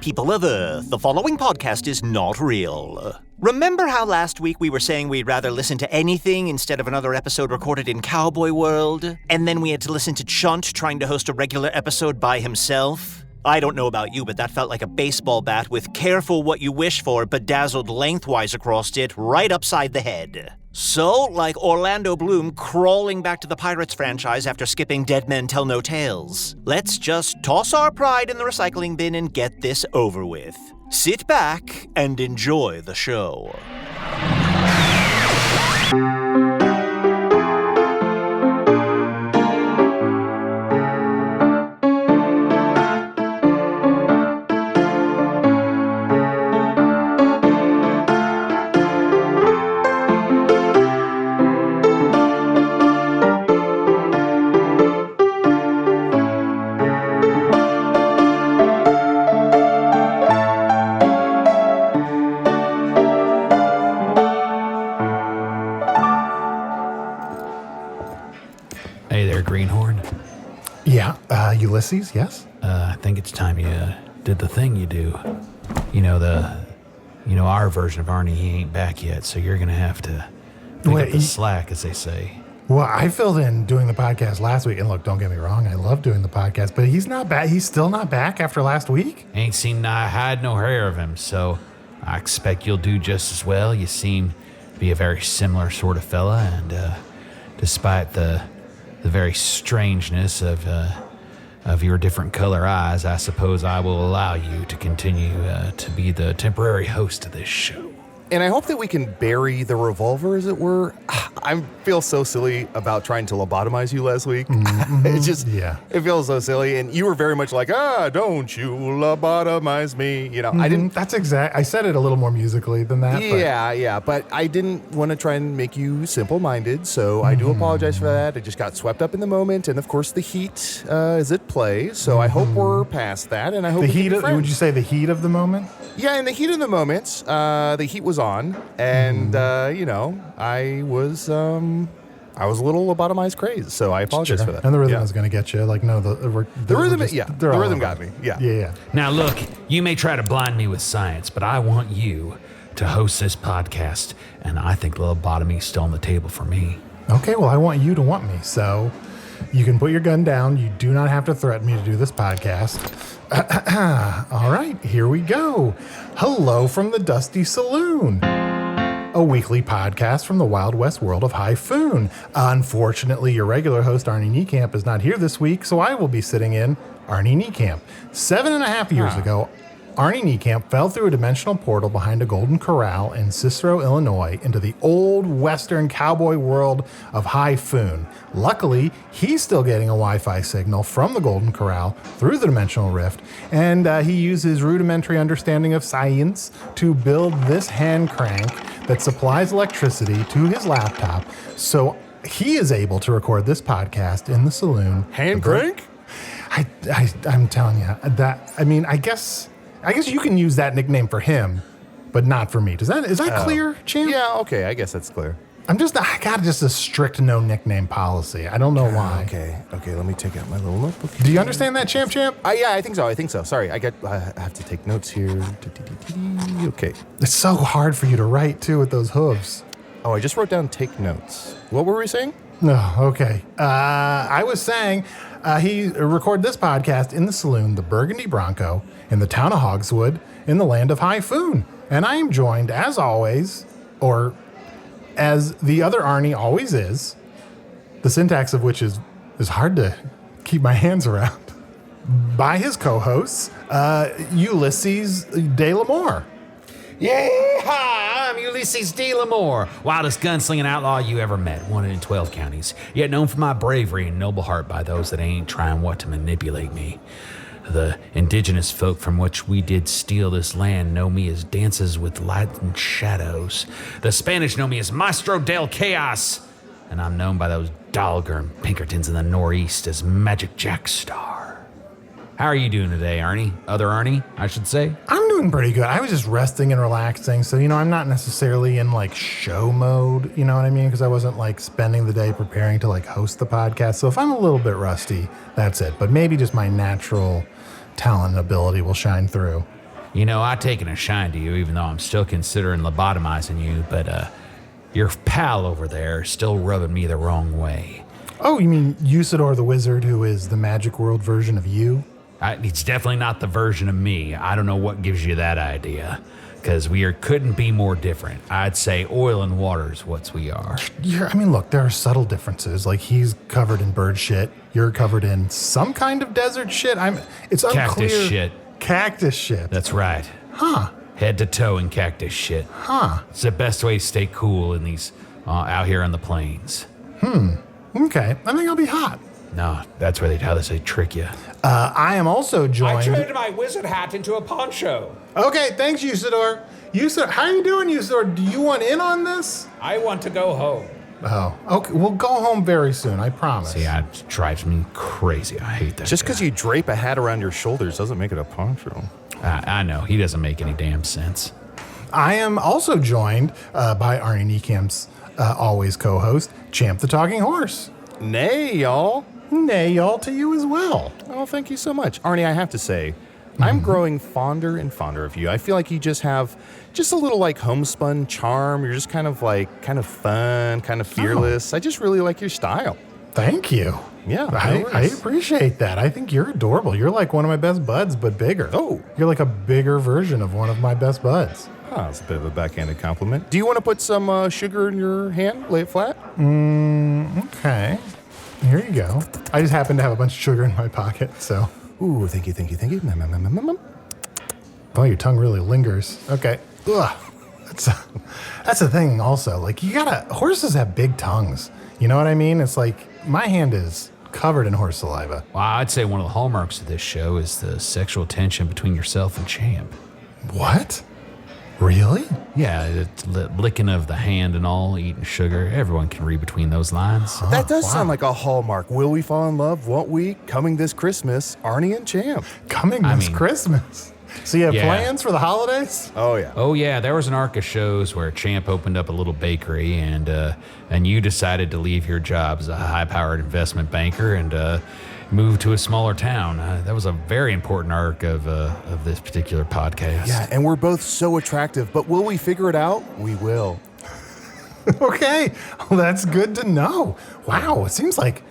People of Earth, the following podcast is not real. Remember how last week we were saying we'd rather listen to anything instead of another episode recorded in Cowboy World? And then we had to listen to Chunt trying to host a regular episode by himself? I don't know about you, but that felt like a baseball bat with "careful what you wish for" bedazzled lengthwise across it, right upside the head. So, like Orlando Bloom crawling back to the Pirates franchise after skipping Dead Men Tell No Tales, let's just toss our pride in the recycling bin and get this over with. Sit back and enjoy the show. Ulysses, yes? I think it's time you did the thing you do. Our version of Arnie, he ain't back yet, so you're going to have to pick up the slack, as they say. Well, I filled in doing the podcast last week, and look, don't get me wrong, I love doing the podcast, but he's not back. He's still not back after last week? Ain't seen hide no hair of him, so I expect you'll do just as well. You seem to be a very similar sort of fella, and despite the very strangeness of your different color eyes, I suppose I will allow you to continue to be the temporary host of this show. And I hope that we can bury the revolver, as it were. I feel so silly about trying to lobotomize you last week. Mm-hmm. It feels so silly. And you were very much like, don't you lobotomize me. I didn't. That's exact. I said it a little more musically than that. But I didn't want to try and make you simple-minded. So I do apologize for that. I just got swept up in the moment. And of course, the heat is at play. So I hope we're past that. And I hope would you say the heat of the moment? Yeah, in the heat of the moment, the heat was on, and I was a little lobotomized crazed, so I apologize for that. And the rhythm is going to get you. The rhythm got me. Yeah. Now look, you may try to blind me with science, but I want you to host this podcast, and I think lobotomy's still on the table for me. Okay, well, I want you to want me, so you can put your gun down. You do not have to threaten me to do this podcast. All right, here we go. Hello from the Dusty Saloon, a weekly podcast from the Wild West world of Hyphoon. Unfortunately, your regular host, Arnie Niekamp, is not here this week, so I will be sitting in Arnie Niekamp. 7.5 years ago, Arnie Niekamp fell through a dimensional portal behind a golden corral in Cicero, Illinois, into the old western cowboy world of Hyphoon. Luckily, he's still getting a Wi-Fi signal from the golden corral through the dimensional rift, and he used his rudimentary understanding of science to build this hand crank that supplies electricity to his laptop, so he is able to record this podcast in the saloon. Hand crank? I'm telling you, I guess you can use that nickname for him, but not for me. Is that clear, Champ? Yeah, okay, I guess that's clear. I got just a strict no nickname policy. I don't know why. Okay, let me take out my little notebook. Do you understand that, Champ? Yeah, I think so. Sorry, I have to take notes here. Okay. It's so hard for you to write, too, with those hooves. Oh, I just wrote down take notes. What were we saying? No, okay. I was saying he recorded this podcast in the saloon, the Burgundy Bronco, in the town of Hogswood, in the land of Hyphoon. And I am joined, as always, or as the other Arnie always is, the syntax of which is hard to keep my hands around, by his co-hosts, Ulysses de Lamore. Yeah, I'm Ulysses de Lamore, wildest gunslinging outlaw you ever met, wanted in 12 counties, yet known for my bravery and noble heart by those that ain't trying what to manipulate me. The indigenous folk from which we did steal this land know me as Dances with Light and Shadows. The Spanish know me as Maestro del Chaos. And I'm known by those Dalgar and Pinkertons in the Northeast as Magic Jack Star. How are you doing today, Arnie? Other Arnie, I should say? I'm doing pretty good. I was just resting and relaxing. So, I'm not necessarily in show mode, you know what I mean? Because I wasn't spending the day preparing to host the podcast. So if I'm a little bit rusty, that's it. But maybe just my natural talent and ability will shine through. You know, I've taken a shine to you, even though I'm still considering lobotomizing you, but your pal over there is still rubbing me the wrong way. Oh, you mean Usador the Wizard, who is the Magic World version of you? It's definitely not the version of me. I don't know what gives you that idea, because couldn't be more different. I'd say oil and water is what we are. Look, there are subtle differences. Like, he's covered in bird shit. You're covered in some kind of desert shit. It's unclear. Cactus shit. Cactus shit. That's right. Huh. Head to toe in cactus shit. Huh. It's the best way to stay cool in these, out here on the plains. Okay. I think I'll be hot. No, that's where how they trick you. I am also joined. I turned my wizard hat into a poncho. Okay, thanks, Usador. Usador, how you doing, Usador? Do you want in on this? I want to go home. Oh, okay. We'll go home very soon, I promise. See, it drives me crazy. I hate that. Just because guy. you drape a hat around your shoulders doesn't make it a poncho. I know. He doesn't make any damn sense. I am also joined by Arnie Niekamp's always co-host, Champ the Talking Horse. Nay, y'all. Nay, y'all to you as well. Oh, thank you so much. Arnie, I have to say, I'm growing fonder and fonder of you. I feel like you just have just a little like homespun charm. You're just kind of fun, kind of fearless. I just really like your style. Thank you. Yeah, I appreciate that. I think you're adorable. You're like one of my best buds, but bigger. Oh. You're like a bigger version of one of my best buds. Ah, that's a bit of a backhanded compliment. Do you want to put some sugar in your hand? Lay it flat? Okay. Here you go. I just happen to have a bunch of sugar in my pocket, so. Ooh, thank you. Oh, your tongue really lingers. Okay. Ugh. That's the thing also. Like, horses have big tongues. You know what I mean? It's like, my hand is covered in horse saliva. Well, I'd say one of the hallmarks of this show is the sexual tension between yourself and Champ. What? Really? Yeah, it's licking of the hand and all, eating sugar. Everyone can read between those lines. That does sound like a hallmark. Will we fall in love? Won't we? Coming this Christmas, Arnie and Champ. Coming this Christmas. So you have plans for the holidays? Oh, yeah. Oh, yeah. There was an arc of shows where Champ opened up a little bakery and you decided to leave your job as a high-powered investment banker and move to a smaller town. That was a very important arc of this particular podcast. Yeah, and we're both so attractive, but will we figure it out? We will. Okay. Well, that's good to know. Wow. It seems like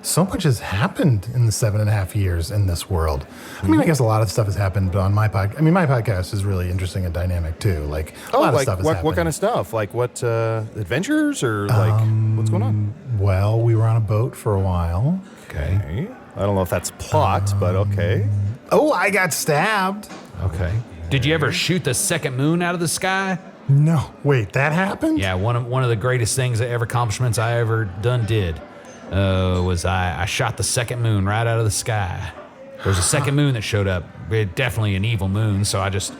so much has happened in the 7.5 years in this world. I mean, I guess a lot of stuff has happened on my podcast. I mean, my podcast is really interesting and dynamic too. Like, a lot of stuff has happened. What kind of stuff? Like what, adventures or like, what's going on? Well, we were on a boat for a while. Okay. I don't know if that's plot, but okay. Oh, I got stabbed. Okay. Did you ever shoot the second moon out of the sky? No. Wait, that happened? Yeah, one of the greatest things, accomplishments I ever did was I shot the second moon right out of the sky. There was a second moon that showed up. Definitely an evil moon, so I just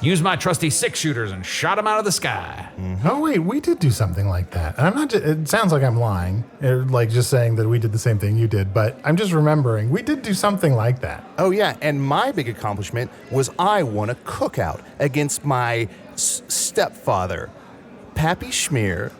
used my trusty 6-shooters and shot him out of the sky. Oh, wait, we did do something like that. And I'm not, it sounds like I'm lying, like just saying that we did the same thing you did, but I'm just remembering we did do something like that. Oh, yeah, and my big accomplishment was I won a cookout against my stepfather, Pappy Schmear.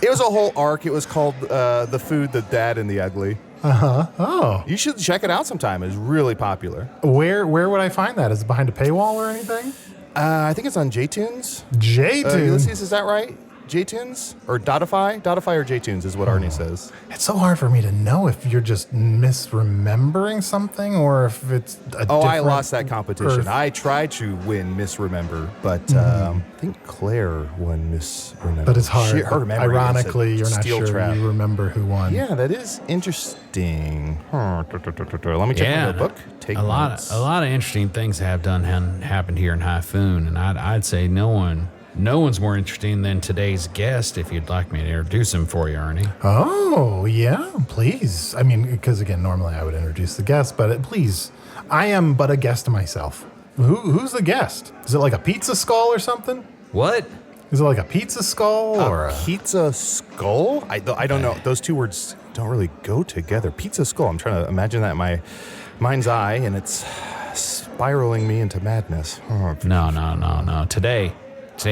It was a whole arc. It was called The Food, the Dad, and the Ugly. Uh-huh. Oh. You should check it out sometime. It's really popular. Where would I find that? Is it behind a paywall or anything? I think it's on JTunes. JTunes? Ulysses, is that right? JTunes? Or Dotify? Dotify or JTunes is what Arnie says. It's so hard for me to know if you're just misremembering something or if it's a Oh, I different lost that competition. Earth. I tried to win Misremember, but I think Claire won Misremember. But it's hard. Her memory Ironically, is a you're not steel sure trap. you remember who won. Yeah, that is interesting. Let me check my notebook. Take a lot of interesting things happened here in Typhoon, and I'd say no one's more interesting than today's guest. If you'd like me to introduce him for you, Arnie. Oh, yeah, please. I mean, because again, normally I would introduce the guest, but please, I am but a guest myself. Who's the guest? Is it like a pizza skull or something? What? Is it like a pizza skull or a pizza skull? I don't know. Those two words don't really go together. Pizza skull. I'm trying to imagine that in my mind's eye, and it's spiraling me into madness. No. Today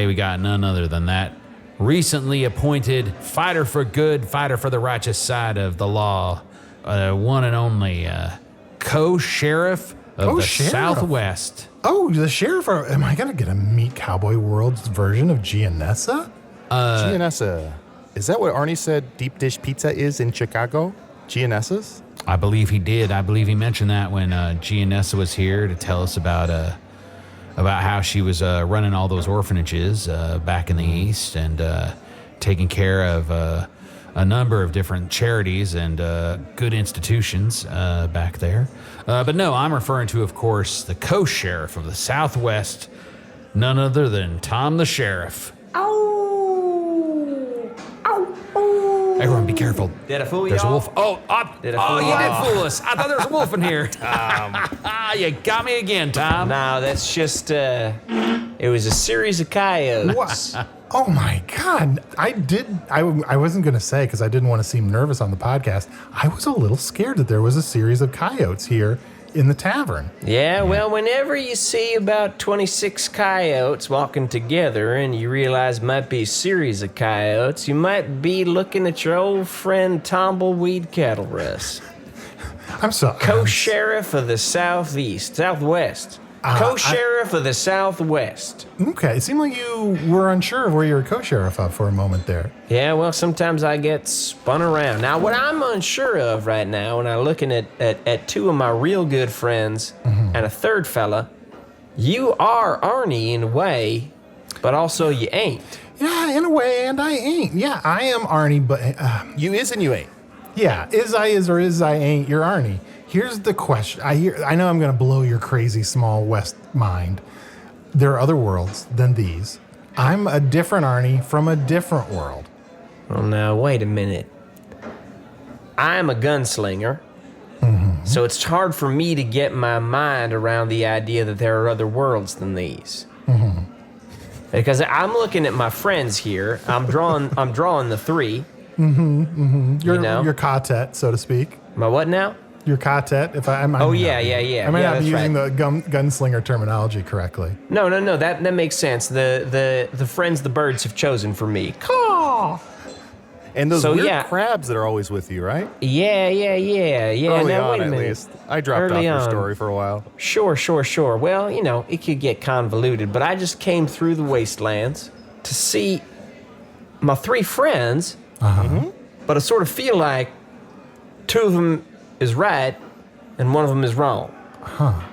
we got none other than that recently appointed fighter for good, fighter for the righteous side of the law, one and only co-sheriff of the sheriff. Southwest. Oh, the sheriff. Am I going to get to meet Cowboy World's version of Gianessa? Gianessa. Is that what Arnie said deep dish pizza is in Chicago? Gianessa's? I believe he did. I believe he mentioned that when Gianessa was here to tell us about how she was running all those orphanages back in the East and taking care of a number of different charities and good institutions back there. But no, I'm referring to, of course, the co-sheriff of the Southwest, none other than Tom the Sheriff. Everyone, be careful. Did I fool There's a y'all? wolf. Oh, Did I fool you y'all? did fool us. I thought there was a wolf in here. You got me again, Tom. No, that's just, it was a series of coyotes. What? Oh my God. I wasn't going to say because I didn't want to seem nervous on the podcast. I was a little scared that there was a series of coyotes here in the tavern. Yeah, well, whenever you see about 26 coyotes walking together and you realize it might be a series of coyotes, you might be looking at your old friend Tombleweed Cattleruss, I'm sorry. co-sheriff of the Southwest. Co-sheriff of the Southwest. Okay. It seemed like you were unsure of where you were co-sheriff of for a moment there. Yeah, well, sometimes I get spun around. Now, what I'm unsure of right now, when I'm looking at two of my real good friends and a third fella, you are Arnie in a way, but also you ain't. Yeah, in a way, and I ain't. Yeah, I am Arnie, but You is and you ain't. yeah, is or is I ain't. You're Arnie. Here's the question. I know I'm going to blow your crazy small West mind. There are other worlds than these. I'm a different Arnie from a different world. Well, now, wait a minute. I'm a gunslinger, so it's hard for me to get my mind around the idea that there are other worlds than these. Because I'm looking at my friends here. I'm drawing the three. Your quartet, so to speak. My what now? Your quartet. If I'm Oh, not yeah. I might not be that's using right. the gunslinger terminology correctly. No, that makes sense. The friends the birds have chosen for me. Caw! And those So, weird yeah. crabs that are always with you, right? Yeah. Early Now, on, wait a at minute. least. I dropped Early off your on. story for a while. Sure. Well, it could get convoluted, but I just came through the wastelands to see my three friends, but I sort of feel like two of them is right and one of them is wrong.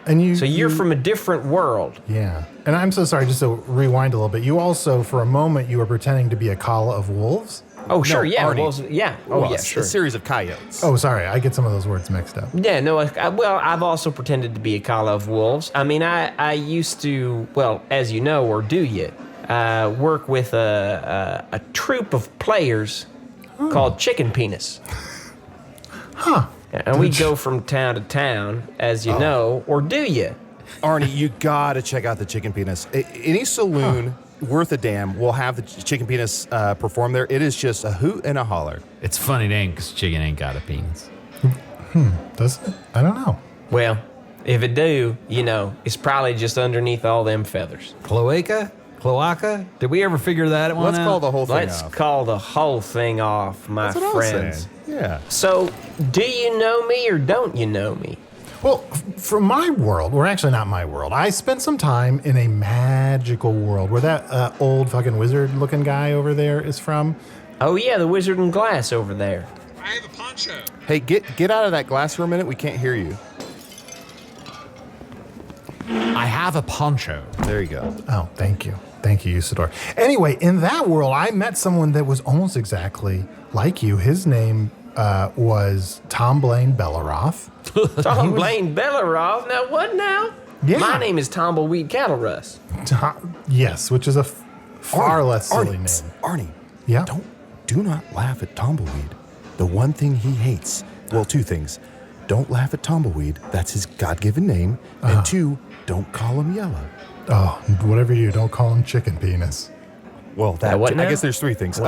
And you. So you're from a different world. Yeah. And I'm so sorry. Just to rewind a little bit. You also, for a moment, you were pretending to be a call of wolves. Oh, sure, No, yeah. Arnie. Well, yeah. Oh, Well, yeah, a sure. series of coyotes. Oh, sorry. I get some of those words mixed up. Yeah, no, I've also pretended to be a call of wolves. I mean, I used to, well, as you know, or do you, work with a troupe of players called Chicken Penis. And we go from town to town, as you know, or do you? Arnie, you gotta check out the Chicken Penis. Any saloon worth a damn will have the Chicken Penis perform there. It is just a hoot and a holler. It's funny name because chicken ain't got a penis. Does it? I don't know. Well, if it do, it's probably just underneath all them feathers. Cloaca? Did we ever figure that one Let's out? call the whole thing Let's off. call the whole thing off, my That's what I was friends. saying. Yeah. So, do you know me or don't you know me? Well, from my world, or actually not my world, I spent some time in a magical world where that old fucking wizard-looking guy over there is from. Oh, yeah, the wizard in glass over there. I have a poncho. Hey, get out of that glass for a minute. We can't hear you. I have a poncho. There you go. Oh, thank you. Thank you, Usador. Anyway, in that world, I met someone that was almost exactly like you. His name was Tomblaine Belaroth. Tomblaine Belaroth? Now, what now? Yeah. My name is Tombleweed Cattleruss. Yes, which is a far less silly name. Arnie. Yeah? Do not laugh at Tombleweed. The one thing he hates, well, two things. Don't laugh at Tombleweed. That's his God-given name. And two, don't call him yellow. Oh, whatever you don't call him chicken penis. Well, that what I now? guess there's three things.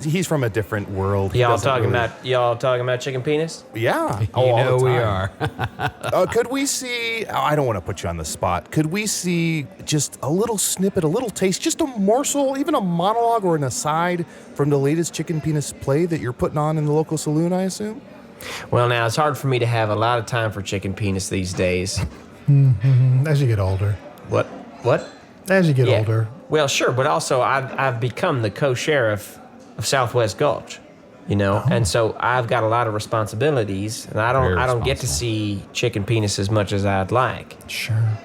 He's from a different world. He Y'all doesn't talking really- about chicken penis? Yeah. You all know the we time. are. Could we see? I don't want to put you on the spot. Could we see just a little snippet, a little taste, just a morsel, even a monologue or an aside from the latest Chicken Penis play that you're putting on in the local saloon? I assume. Well, now, it's hard for me to have a lot of time for chicken penis these days. As you get older. What? As you get older. Well, sure, but also I've become the co-sheriff of Southwest Gulch, and so I've got a lot of responsibilities, and I don't get to see chicken penis as much as I'd like. Sure.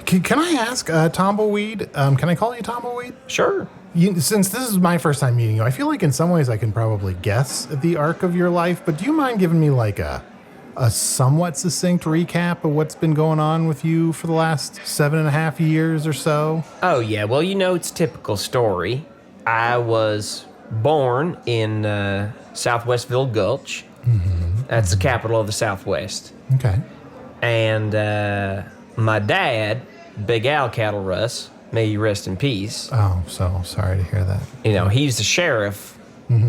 Can I ask, Tombleweed? Can I call you Tombleweed? Sure. Since this is my first time meeting you, I feel like in some ways I can probably guess at the arc of your life, but do you mind giving me like a somewhat succinct recap of what's been going on with you for the last 7.5 years or so? Oh, yeah. Well, it's a typical story. I was born in Southwestville Gulch. Mm-hmm. That's the capital of the Southwest. Okay. And my dad, Big Al Cattleruss, may you rest in peace. Oh, so sorry to hear that. He's the sheriff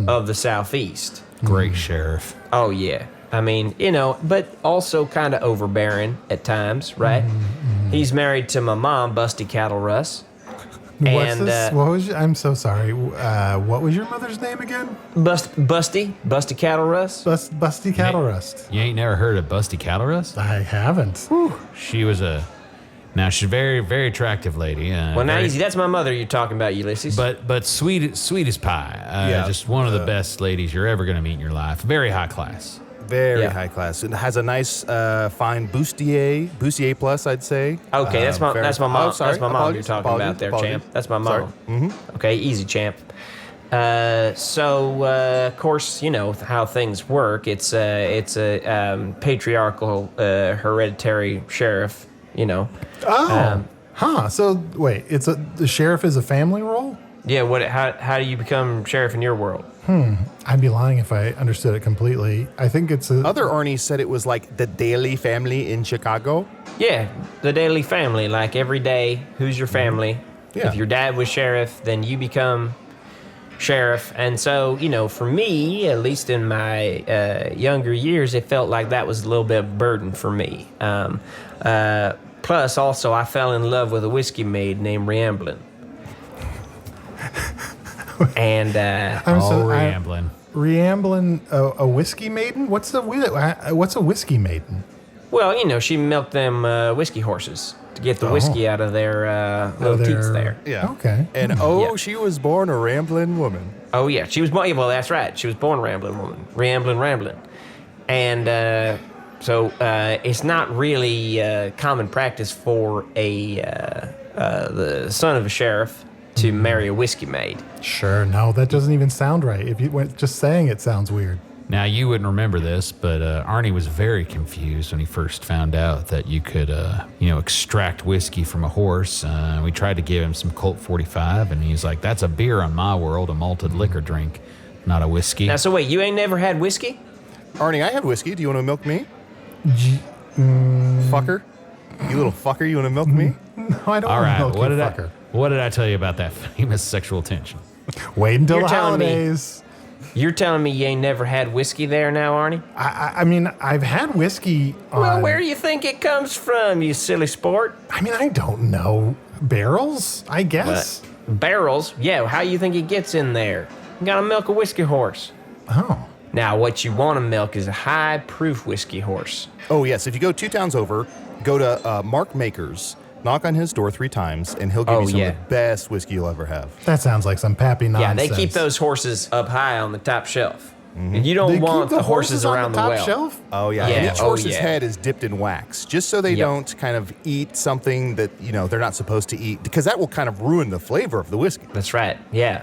of the Southeast. Great sheriff. Oh, yeah. I mean, but also kind of overbearing at times, right? He's married to my mom, Busty Cattleruss. What's this? What was I'm so sorry. What was your mother's name again? Busty Cattleruss. Busty Cattleruss. You ain't never heard of Busty Cattleruss? I haven't. Whew. She's a very, very attractive lady. Well, now easy. That's my mother you're talking about, Ulysses. But sweet as pie. Just one of the best ladies you're ever going to meet in your life. Very high class. Very high class. It has a nice, fine bustier plus, I'd say. Okay, that's my mom. Oh, sorry. That's my mom you're talking about there, champ. That's my mom. Okay, easy, champ. So of course, how things work. It's a patriarchal, hereditary sheriff. So wait, the sheriff is a family role? Yeah. How do you become sheriff in your world? I'd be lying if I understood it completely. I think it's Other Arnie said it was like the Daily Family in Chicago. Yeah, the Daily Family. Like every day, who's your family? Yeah. If your dad was sheriff, then you become sheriff. And so, for me, at least in my younger years, it felt like that was a little bit of a burden for me. Plus, also, I fell in love with a whiskey maid named Ramblin'. And Ramblin'. Ramblin', a whiskey maiden? What's a whiskey maiden? Well, she milked them whiskey horses to get the whiskey out of their little teats there. Yeah. Okay. And she was born a rambling woman. Oh yeah, she was born. Well, that's right. She was born a rambling woman, rambling, and so it's not really common practice for the son of a sheriff to marry a whiskey maid. Sure. No, that doesn't even sound right. If you went just saying it sounds weird. Now, you wouldn't remember this, but Arnie was very confused when he first found out that you could, extract whiskey from a horse. We tried to give him some Colt 45, and he's like, that's a beer on my world, a malted liquor drink, not a whiskey. Now, so wait, you ain't never had whiskey? Arnie, I have whiskey. Do you want to milk me? Fucker. You little fucker, you want to milk me? No, I don't All want right, to milk you, fucker. What did I tell you about that famous sexual tension? Wait until You're the telling me- holidays. You're telling me you ain't never had whiskey there now, Arnie? I mean, I've had whiskey on... Well, where do you think it comes from, you silly sport? I mean, I don't know. Barrels, I guess. Barrels? Yeah, how you think it gets in there? You gotta milk a whiskey horse. Oh. Now, what you want to milk is a high-proof whiskey horse. Oh, yes. If you go 2 towns over, go to Mark Maker's, knock on his door 3 times, and he'll give you some of the best whiskey you'll ever have. That sounds like some pappy nonsense. Yeah, they keep those horses up high on the top shelf. And you don't want the horses around the top well. shelf? Oh, yeah. Yeah. And each Oh, horse's yeah. head is dipped in wax, just so they don't kind of eat something that, they're not supposed to eat, because that will kind of ruin the flavor of the whiskey. That's right, yeah.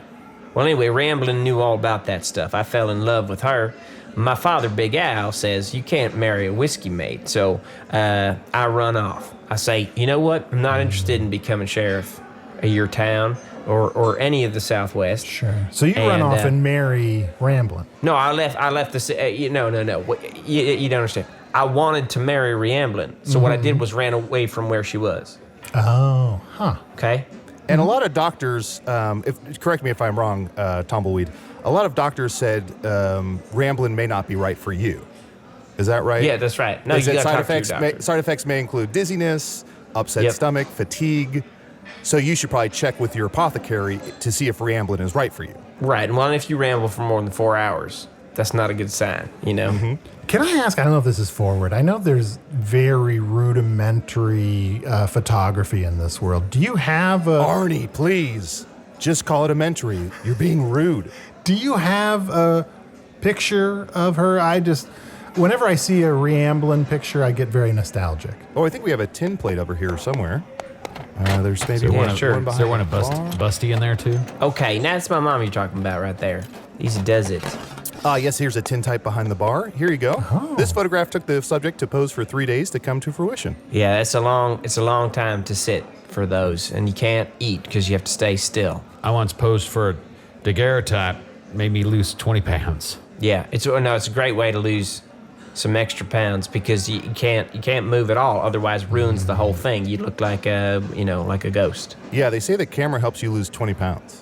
Well, anyway, Ramblin' knew all about that stuff. I fell in love with her. My father, Big Al, says you can't marry a whiskey maid, so I run off. I say, you know what? I'm not interested in becoming sheriff of your town or any of the Southwest. Sure. So you run off and marry Ramblin'. No, I left the... no. You don't understand. I wanted to marry Ramblin', so what I did was ran away from where she was. Oh, huh. Okay? And a lot of doctors, correct me if I'm wrong, Tumbleweed, a lot of doctors said Ramblin' may not be right for you. Is that right? Yeah, that's right. No, They you said got to side talk to your effects. doctor. Side effects may include dizziness, upset stomach, fatigue. So you should probably check with your apothecary to see if Ramblin' is right for you. Right. Well, if you ramble for more than 4 hours, that's not a good sign, you know? Mm-hmm. Can I ask, I don't know if this is forward. I know there's very rudimentary photography in this world. Do you have a... Arnie, please. Just call it elementary. You're being rude. Do you have a picture of her? Whenever I see a Riamblin picture, I get very nostalgic. Oh, I think we have a tin plate over here somewhere. There's maybe Yeah, one, sure. one Is there behind one the of bar. Busty in there too? Okay, now that's my mom you're talking about right there. Easy does it. Yes, here's a tin type behind the bar. Here you go. Oh. This photograph took the subject to pose for 3 days to come to fruition. Yeah, it's a long time to sit for those, and you can't eat because you have to stay still. I once posed for a daguerreotype, made me lose 20 pounds. Yeah, it's a great way to lose some extra pounds because you can't move at all. Otherwise, it ruins the whole thing. You look like a ghost. Yeah, they say the camera helps you lose 20 pounds.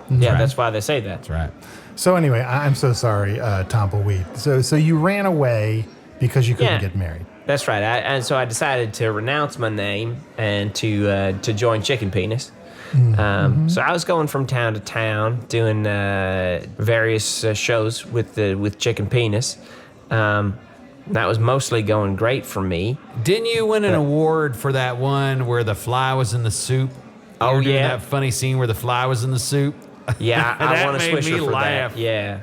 Yeah, that's why they say that. That's right. So anyway, I'm so sorry, Tombleweed. So you ran away because you couldn't Yeah. get married. That's right. And so I decided to renounce my name and to join Chicken Penis. So I was going from town to town doing various shows with Chicken Penis. That was mostly going great for me. Didn't you win an award for that one where the fly was in the soup? You Oh, were doing yeah. that funny scene where the fly was in the soup? Yeah, I That won a made Swisher me for laugh. that. Yeah,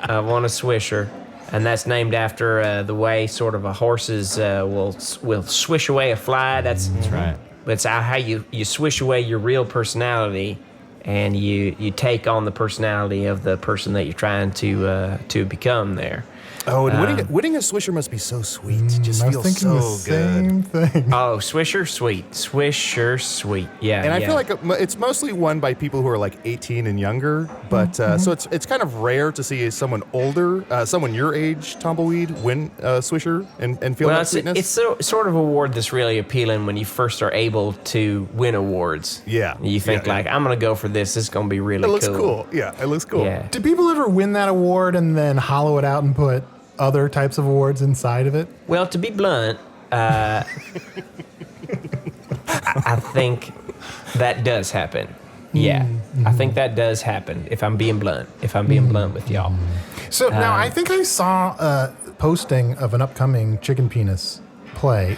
I won a Swisher, and that's named after the way sort of a horses will swish away a fly. That's right. That's how you swish away your real personality, and you take on the personality of the person that you're trying to become there. Oh, and winning a Swisher must be so sweet. It just I was feels thinking the so good. same thing. Oh, Swisher sweet, Swisher sweet. Yeah, And I yeah. feel like it's mostly won by people who are like 18 and younger, but so it's kind of rare to see someone older, someone your age, Tombleweed, win a Swisher and feel Well, that sweetness. it's sort of a award that's really appealing when you first are able to win awards. Yeah, You think yeah, like, I'm going to go for this. This is going to be really it looks cool. cool. Yeah, it looks cool. Yeah. Do people ever win that award and then hollow it out and put other types of awards inside of it? Well, to be blunt, I think that does happen. Yeah, I think that does happen if I'm being blunt. If I'm being blunt with y'all. So now I think I saw a posting of an upcoming Chicken Penis play.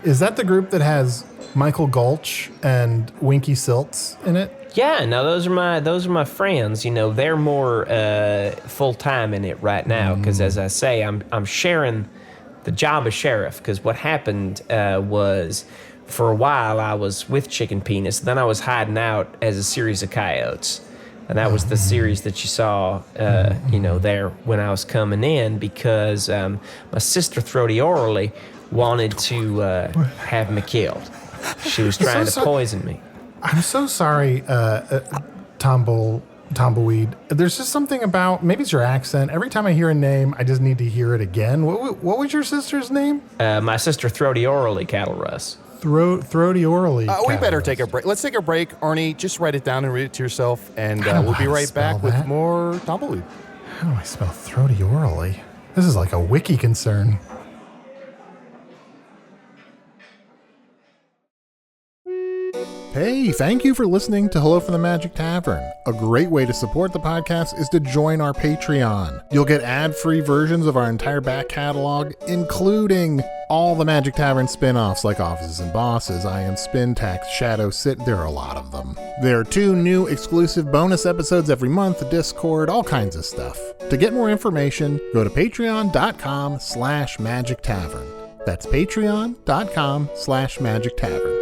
Is that the group that has Michael Gulch and Winky Siltz in it? Yeah, no, those are my friends. You know, they're more full time in it right now because, as I say, I'm sharing the job of sheriff. Because what happened was, for a while I was with Chicken Penis, then I was hiding out as a series of coyotes, and that was the series that you saw, there when I was coming in because my sister Throaty Orally wanted to have me killed. She was trying to poison me. I'm so sorry, Tumbleweed. There's just something about, maybe it's your accent. Every time I hear a name, I just need to hear it again. What was your sister's name? My sister Throaty Orally Cattleruss. Throaty Orally. We better Cattleruss. take a break. Let's take a break, Arnie. Just write it down and read it to yourself, and I don't we'll know be how to right back spell with that. more Tombleweed. How do I spell throaty orally? This is like a wiki concern. Hey, thank you for listening to Hello from the Magic Tavern. A great way to support the podcast is to join our Patreon. You'll get ad-free versions of our entire back catalog, including all the Magic Tavern spin-offs like Offices and Bosses, I Am Spin Tax, Shadow Sit. There are a lot of them. There are 2 new exclusive bonus episodes every month, Discord, all kinds of stuff. To get more information, go to patreon.com/Magic Tavern. That's patreon.com/Magic Tavern.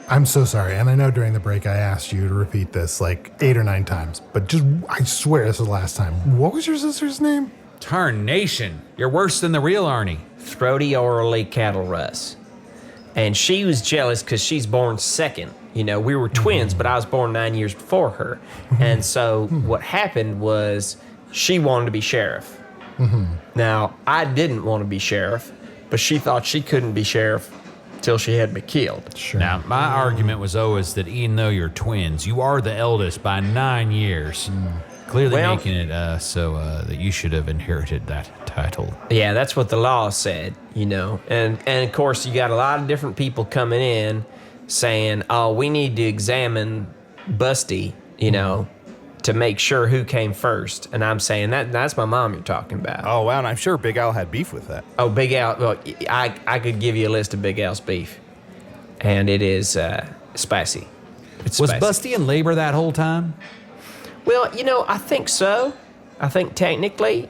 I'm so sorry, and I know during the break I asked you to repeat this like 8 or 9 times, but just, I swear this is the last time. What was your sister's name? Tarnation. You're worse than the real Arnie. Throaty Orally Cattleruss. And she was jealous because she's born second. You know, we were twins, but I was born 9 years before her. And so what happened was she wanted to be sheriff. Now, I didn't want to be sheriff, but she thought she couldn't be sheriff till she had me killed. Sure. Now, my argument was always that even though you're twins, you are the eldest by 9 years. Clearly Well- making it so that you should have inherited that title. Yeah, that's what the law said, you know. And of course, you got a lot of different people coming in saying, "Oh, we need to examine Busty, you know, to make sure who came first." And I'm saying that's my mom you're talking about. Oh, wow, and I'm sure Big Al had beef with that. Oh, Big Al. Well, I could give you a list of Big Al's beef, and it is spicy. It's Was spicy. Busty in labor that whole time? Well, you know, I think so. I think technically.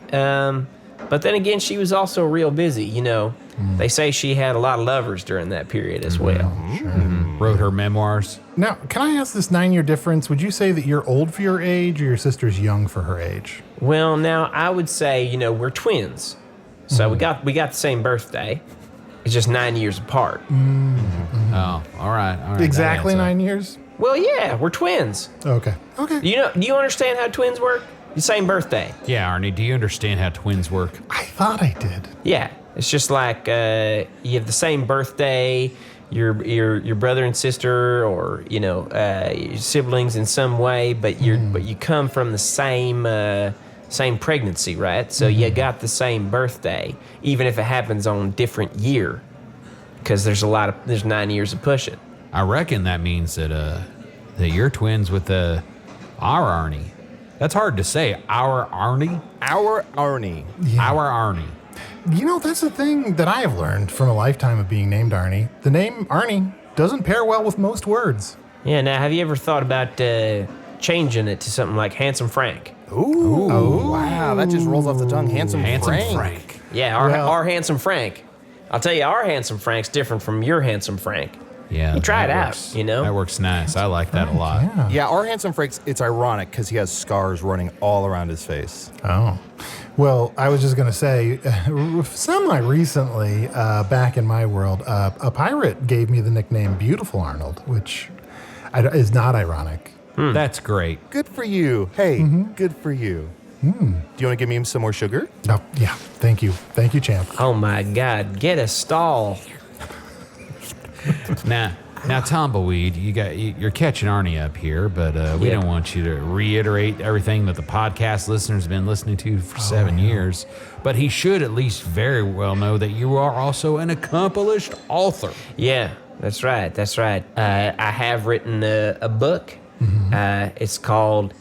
But then again, she was also real busy, you know. They say she had a lot of lovers during that period as well. Wrote her memoirs. Now, can I ask this 9-year difference? Would you say that you're old for your age or your sister's young for her age? Well, now I would say, you know, we're twins. So we got the same birthday. It's just 9 years apart. Oh, all right. Exactly that adds 9 years? Well, yeah, we're twins. Okay. Do you understand how twins work? The same birthday. up. Yeah, Arnie, do you understand how twins work? I thought I did. Yeah, it's just like you have the same birthday, your brother and sister, or you know, your siblings in some way, but you come from the same pregnancy, right? So you got the same birthday, even if it happens on a different year, because there's 9 years of pushing. I reckon that means that you're twins with our Arnie. That's hard to say. Our Arnie? Our Arnie. Our Arnie. You know, that's the thing that I have learned from a lifetime of being named Arnie. The name Arnie doesn't pair well with most words. Yeah. Now, have you ever thought about changing it to something like Handsome Frank? Ooh. Oh, wow, that just rolls off the tongue. Handsome Frank. Yeah, our Handsome Frank. I'll tell you, our Handsome Frank's different from your Handsome Frank. Yeah. You try it that out, works. you know? That works nice. I like that a lot. Yeah, our Handsome Frank's, it's ironic because he has scars running all around his face. Oh. Well, I was just going to say, semi-recently, back in my world, a pirate gave me the nickname Beautiful Arnold, which is not ironic. That's great. Good for you. Hey, good for you. Do you want to give me some more sugar? Oh, yeah. Thank you. Thank you, champ. Oh my God, get a stall. Now, Tumbleweed, you're catching Arnie up here, but we don't want you to reiterate everything that the podcast listeners have been listening to for 7 years. But he should at least very well know that you are also an accomplished author. Yeah, that's right. I have written a book. It's called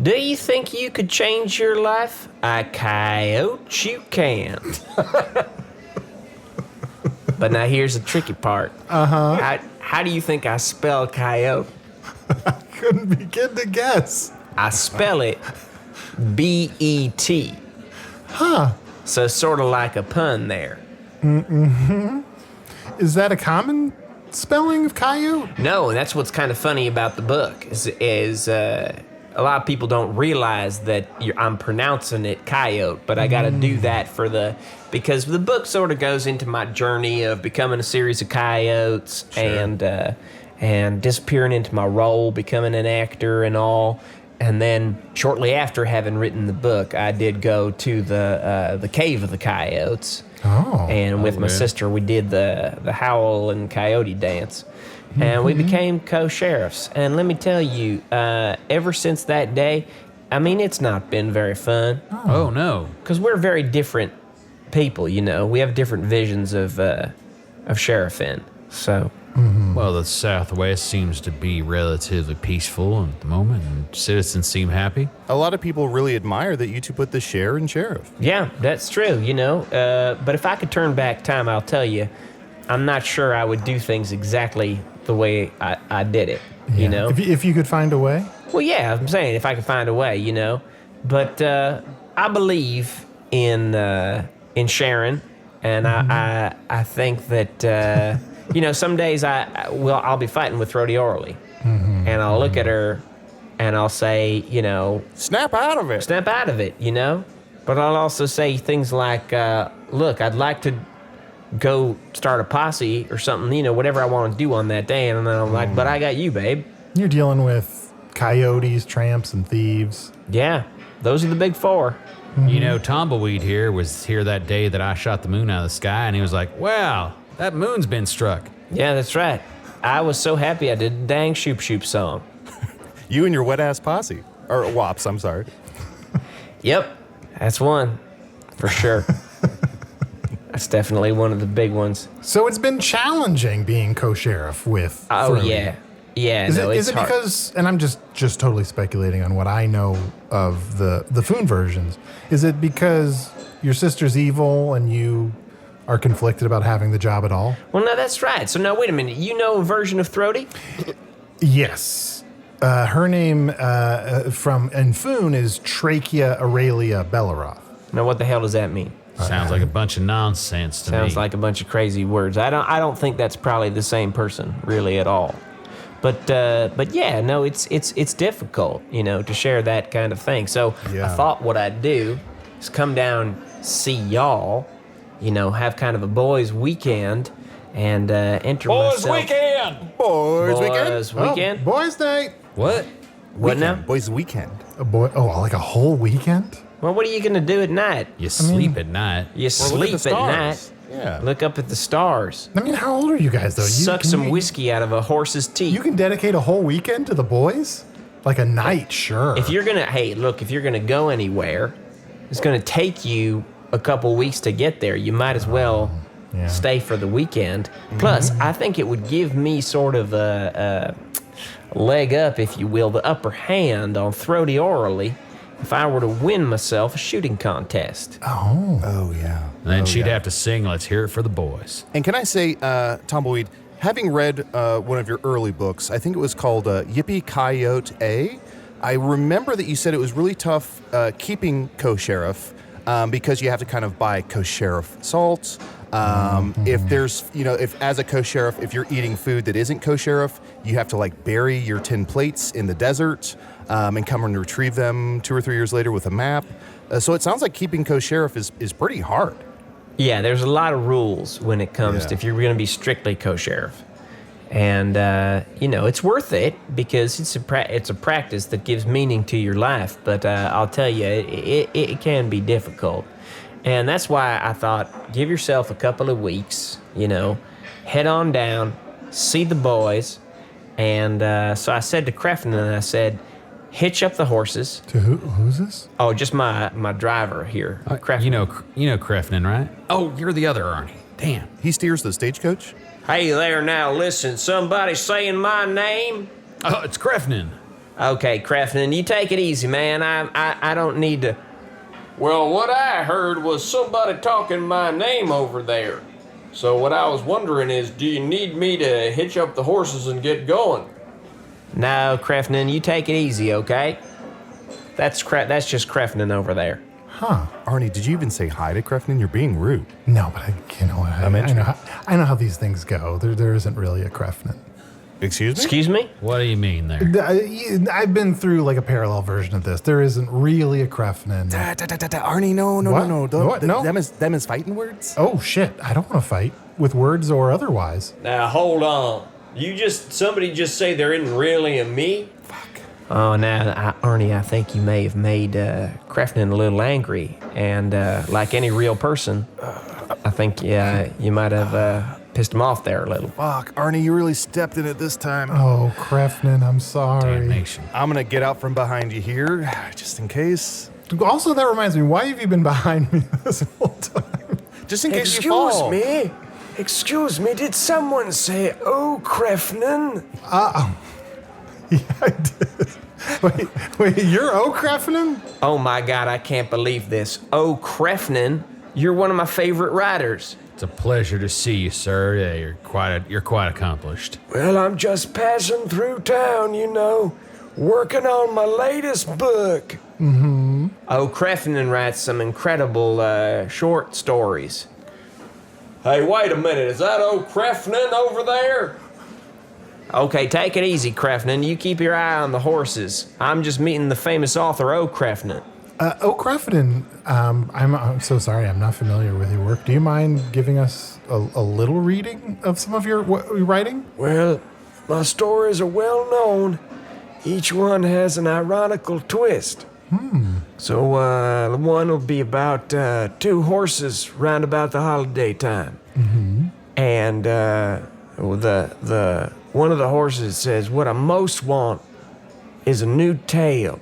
"Do You Think You Could Change Your Life? I coyote you can." But now here's the tricky part. How do you think I spell coyote? Couldn't begin to guess. I spell it B-E-T. So sort of like a pun there. Is that a common spelling of coyote? No, and that's what's kind of funny about the book is a lot of people don't realize that I'm pronouncing it coyote, but I got to do that because the book sort of goes into my journey of becoming a series of coyotes and disappearing into my role, becoming an actor and all. And then shortly after having written the book, I did go to the Cave of the Coyotes. And with my sister, we did the Howl and Coyote dance. And we became co-sheriffs. And let me tell you, ever since that day, I mean, it's not been very fun. Oh, no. Because we're very different people, you know. We have different visions of sheriffing. So, Well, the Southwest seems to be relatively peaceful at the moment, and citizens seem happy. A lot of people really admire that you two put the share in sheriff. yeah, that's true, you know. But if I could turn back time, I'll tell you, I'm not sure I would do things exactly the way I did it, you know. If you could find a way? Well, yeah, I'm saying if I could find a way, you know. But I believe in sharing, and I think that you know, some days I'll be fighting with Rhodey Orley, and I'll look at her, and I'll say, you know, Snap out of it. You know. But I'll also say things like, look, I'd like to go start a posse or something, you know, whatever I want to do on that day, and then I'm like, but I got you, babe. You're dealing with coyotes, tramps, and thieves. Yeah, those are the big four. You know, Tumbleweed here was here that day that I shot the moon out of the sky, and he was like, wow, that moon's been struck. Yeah, that's right. I was so happy I did a dang Shoop Shoop song. You and your wet-ass posse. Or wops, I'm sorry. Yep, that's one, for sure. That's definitely one of the big ones. So it's been challenging being co-sheriff with Oh, Frodo. yeah. Yeah, Is no, it, it's is it hard. because, and I'm just totally speculating on what I know of the Foon versions, is it because your sister's evil and you are conflicted about having the job at all? Well, no, that's right. So, now, wait a minute. You know a version of Throaty? Yes. Her name in Foon is Trachea Aurelia Belaroth. Now, what the hell does that mean? Sounds like a bunch of nonsense to me. Sounds like a bunch of crazy words. I don't think that's probably the same person, really, at all. But yeah, no, it's difficult, to share that kind of thing. So Yeah. I thought what I'd do is come down, see y'all, have kind of a boys' weekend, and enter Boys myself. weekend! Boys weekend. Boys' weekend. Oh, boys' night. What? What now? Boys weekend. Like a whole weekend? Well, what are you gonna do at night? You sleep at night. You Or sleep look at the at night. stars. Yeah. Look up at the stars. I mean, how old are you guys, though? Suck can some you- whiskey out of a horse's teeth. You can dedicate a whole weekend to the boys? Like a night, sure. If you're gonna go anywhere, it's gonna take you a couple weeks to get there. You might as well yeah. stay for the weekend. Plus, I think it would give me sort of a leg up, if you will, the upper hand on Throaty Orally if I were to win myself a shooting contest. Oh yeah. And then Oh, she'd yeah. have to sing "Let's Hear It for the Boys." And can I say, Tumbleweed, having read one of your early books, I think it was called Yippee Coyote A. I remember that you said it was really tough keeping co-sheriff because you have to kind of buy co-sheriff salt. If there's, if as a co-sheriff, if you're eating food that isn't co-sheriff, you have to like bury your tin plates in the desert and come and retrieve them 2 or 3 years later with a map. So it sounds like keeping co-sheriff is pretty hard. Yeah, there's a lot of rules when it comes Yeah. to if you're going to be strictly co-sheriff. And, it's worth it because it's a practice that gives meaning to your life. But I'll tell you, it can be difficult. And that's why I thought, give yourself a couple of weeks, head on down, see the boys. And so I said to Crefton, I said, hitch up the horses. To who's this? Oh, just my driver here, Crefton. You know Crefton, right? Oh, you're the other Arnie. Damn. He steers the stagecoach? Hey there now, listen, somebody saying my name? Oh, it's Crefton. Okay, Crefton, you take it easy, man. I don't need to. Well, what I heard was somebody talking my name over there. So what I was wondering is, do you need me to hitch up the horses and get going? No, Crefton, you take it easy, okay? That's just Crefton over there. Huh. Arnie, did you even say hi to Crefton? You're being rude. No, but I know how these things go. There isn't really a Crefton. Excuse me? Excuse me? What do you mean there? I've been through like a parallel version of this. There isn't really a Crefton. Arnie, no. What? No? Them is fighting words? Oh, shit. I don't want to fight with words or otherwise. Now, hold on. Somebody just say there isn't really a me? Oh, now, Arnie, I think you may have made Crefton a little angry. And like any real person, I think you might have pissed him off there a little. Fuck, Arnie, you really stepped in it this time. Oh, Crefton, I'm sorry. Damnation. I'm going to get out from behind you here, just in case. Also, that reminds me, why have you been behind me this whole time? Just in case you fall. Excuse me, did someone say, oh, Crefton? Yeah, I did. Wait, you're Crefton? Oh my God, I can't believe this. Oh, Crefton, you're one of my favorite writers. It's a pleasure to see you, sir. Yeah, you're quite accomplished. Well, I'm just passing through town, working on my latest book. Oh, Crefton writes some incredible short stories. Hey, wait a minute, is that old Crefton over there? Okay, take it easy, Crefton. You keep your eye on the horses. I'm just meeting the famous author, O. Crefton. Crefton, I'm so sorry, I'm not familiar with your work. Do you mind giving us a little reading of some of your writing? Well, my stories are well known. Each one has an ironical twist. So, one will be about 2 horses round about the holiday time. And the one of the horses says, what I most want is a new tail.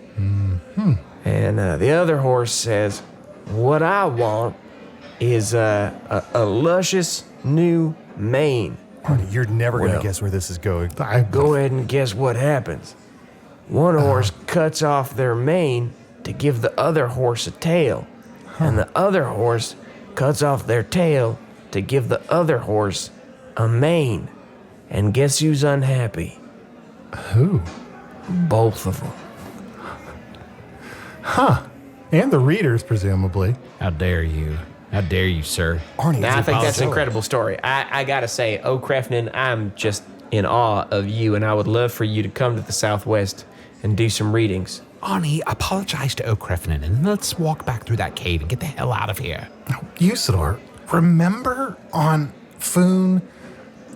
And the other horse says, what I want is a luscious new mane. Arnie, you're never going to guess where this is going. Go ahead and guess what happens. One horse cuts off their mane to give the other horse a tail, and the other horse cuts off their tail to give the other horse a mane. And guess who's unhappy? Who? Both of them. And the readers, presumably. How dare you? How dare you, sir? Arnie, Now, I think that's an apologize. incredible story. I gotta say, O'Krefnin, I'm just in awe of you, and I would love for you to come to the Southwest and do some readings. Arnie, apologize to O'Krefnin and let's walk back through that cave and get the hell out of here. Usador, remember on Foon,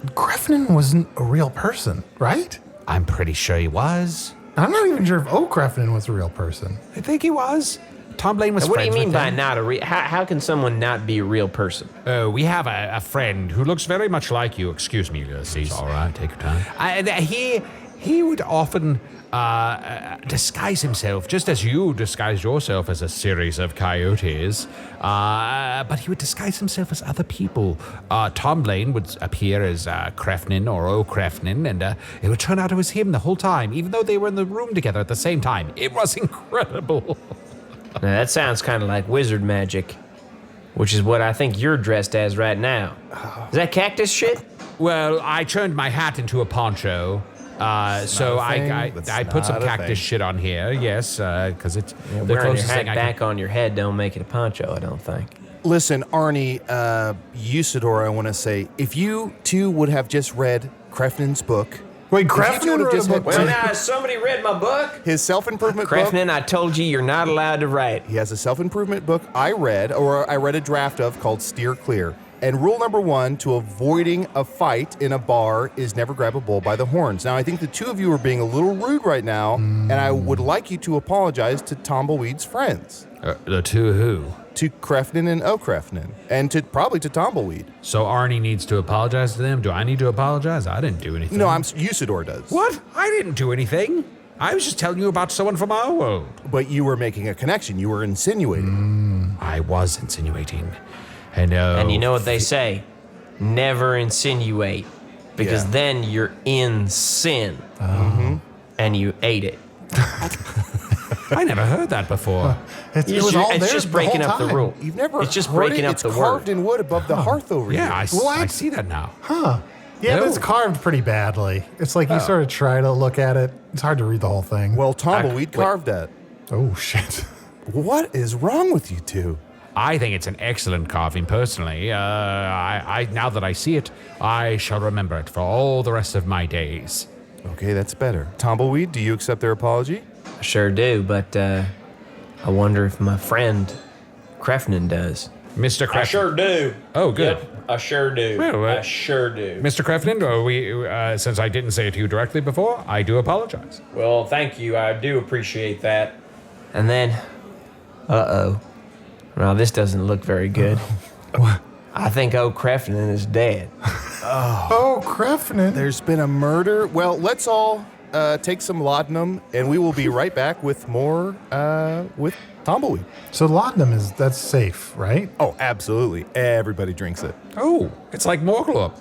Krefnin wasn't a real person, right? I'm pretty sure he was. I'm not even sure if O'Krefnin was a real person. I think he was. Tomblaine was Now, what do you friends mean with by him. not a real? How can someone not be a real person? Oh, we have a friend who looks very much like you. Excuse me, Ulysses. All right, take your time. He would often disguise himself, just as you disguised yourself as a series of coyotes. But he would disguise himself as other people. Tomblaine would appear as Krefnin or O'Krefnin, and it would turn out it was him the whole time, even though they were in the room together at the same time. It was incredible. Now, that sounds kind of like wizard magic, which is what I think you're dressed as right now. Is that cactus shit? Well, I turned my hat into a poncho. So I put some cactus shit on here, yes, because it's the Wearing your closest hat thing I can. back on your head don't make it a poncho, I don't think. Listen, Arnie, Usador, I want to say, if you two would have just read Krefnin's book, Wait, If you Krefnin would've wrote just a had- book Well, too? now- has somebody read my book? his self-improvement book, Krefnin, I told you you're not allowed to write. he has a self-improvement book I read a draft of called Steer Clear. And rule number 1 to avoiding a fight in a bar is never grab a bull by the horns. Now, I think the two of you are being a little rude right now, and I would like you to apologize to Tumbleweed's friends, The two who? to Krefnin and O'Krefnin, and probably to Tumbleweed. So Arnie needs to apologize to them? Do I need to apologize? I didn't do anything. No, Usador does. What? I didn't do anything. I was just telling you about someone from our world. But you were making a connection. You were insinuating. I was insinuating. And you know what they say? Never insinuate, because Yeah. then you're in sin. And you ate it. I never heard that before. It was all It's there just the breaking whole up the time. rule. You've never It's just heard breaking it? up It's the carved word. in wood above the hearth over Yeah, here. I see that now. Yeah, but No. it's carved pretty badly. It's like you sort of try to look at it. It's hard to read the whole thing. Well, Tumbleweed carved that. Oh, shit. What is wrong with you two? I think it's an excellent carving, personally. I now that I see it, I shall remember it for all the rest of my days. Okay, that's better. Tumbleweed, do you accept their apology? I sure do, but I wonder if my friend Krefnin does. Mr. Krefnin. do. Oh, good. Yep, I sure do. Well, I sure do. Mr. Krefnin, since I didn't say it to you directly before, I do apologize. Well, thank you. I do appreciate that. And then, well, this doesn't look very good. I think old Krefnin is dead. Oh, Krefnin. There's been a murder. Well, let's all take some laudanum, and we will be right back with more with Tumbleweed. So laudanum that's safe, right? Oh, absolutely. Everybody drinks it. Oh, it's like Morglup.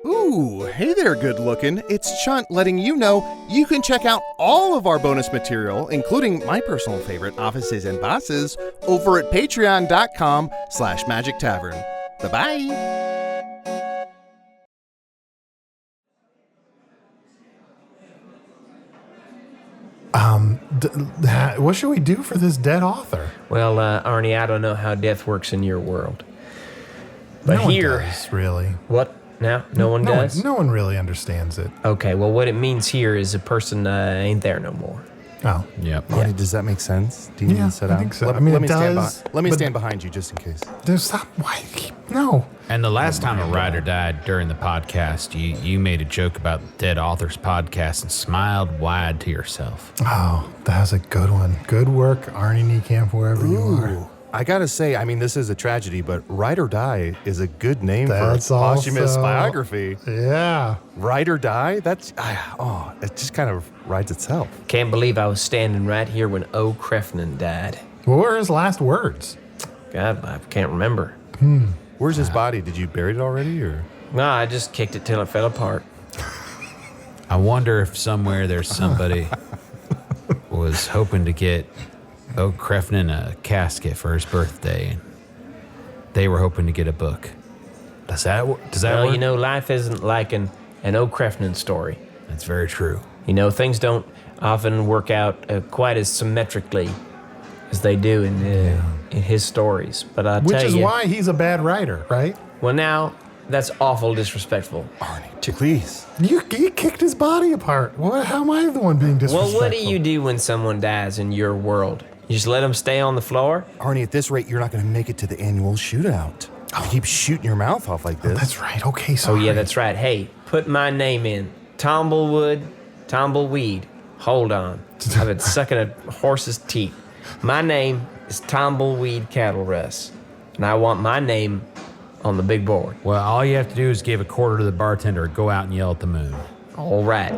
Ooh, hey there, good looking. It's Chunt letting you know you can check out all of our bonus material, including my personal favorite, Offices and Bosses, over at patreon.com/Magic Tavern. Bye-bye. What should we do for this dead author? Well, Arnie, I don't know how death works in your world. But No one here, does, really. what? Now? No one does? No one really understands it. Okay, well, what it means here is a person ain't there no more. Oh, Yep. Arnie, does that make sense? Do you Yeah, need to sit I down? think so. Let, I mean, let it me stand does, Let me but- stand behind you just in case. stop. Why? No. And the last time a writer died during the podcast, you made a joke about Dead Authors Podcast and smiled wide to yourself. Oh, that was a good one. Good work, Arnie Niekamp, wherever you are. I gotta say, I mean, this is a tragedy, but Ride or Die is a good name That's for a posthumous also- biography. Yeah. Ride or Die? It just kind of rides itself. Can't believe I was standing right here when O. Crefton died. What were his last words? God, I can't remember. Where's his body? Did you bury it already, or? No, I just kicked it till it fell apart. I wonder if somewhere there's somebody was hoping to get Oak Crefton a casket for his birthday, and they were hoping to get a book. Does that work? Well, you know, life isn't like an O. Crefton story. That's very true. You know, things don't often work out quite as symmetrically as they do in his stories. But I'll Which tell is you, why he's a bad writer, right? well, now that's awful disrespectful. Arnie, please. You kicked his body apart. What? How am I the one being disrespectful? Well, what do you do when someone dies in your world? You just let them stay on the floor? Arnie, at this rate, you're not going to make it to the annual shootout. You keep shooting your mouth off like this. That's right. Okay, Oh, sorry. yeah, that's right. Hey, put my name in. Tombleweed. Hold on. I've been sucking a horse's teeth. My name is Tombleweed Cattleruss, and I want my name on the big board. Well, all you have to do is give a quarter to the bartender or go out and yell at the moon. All right.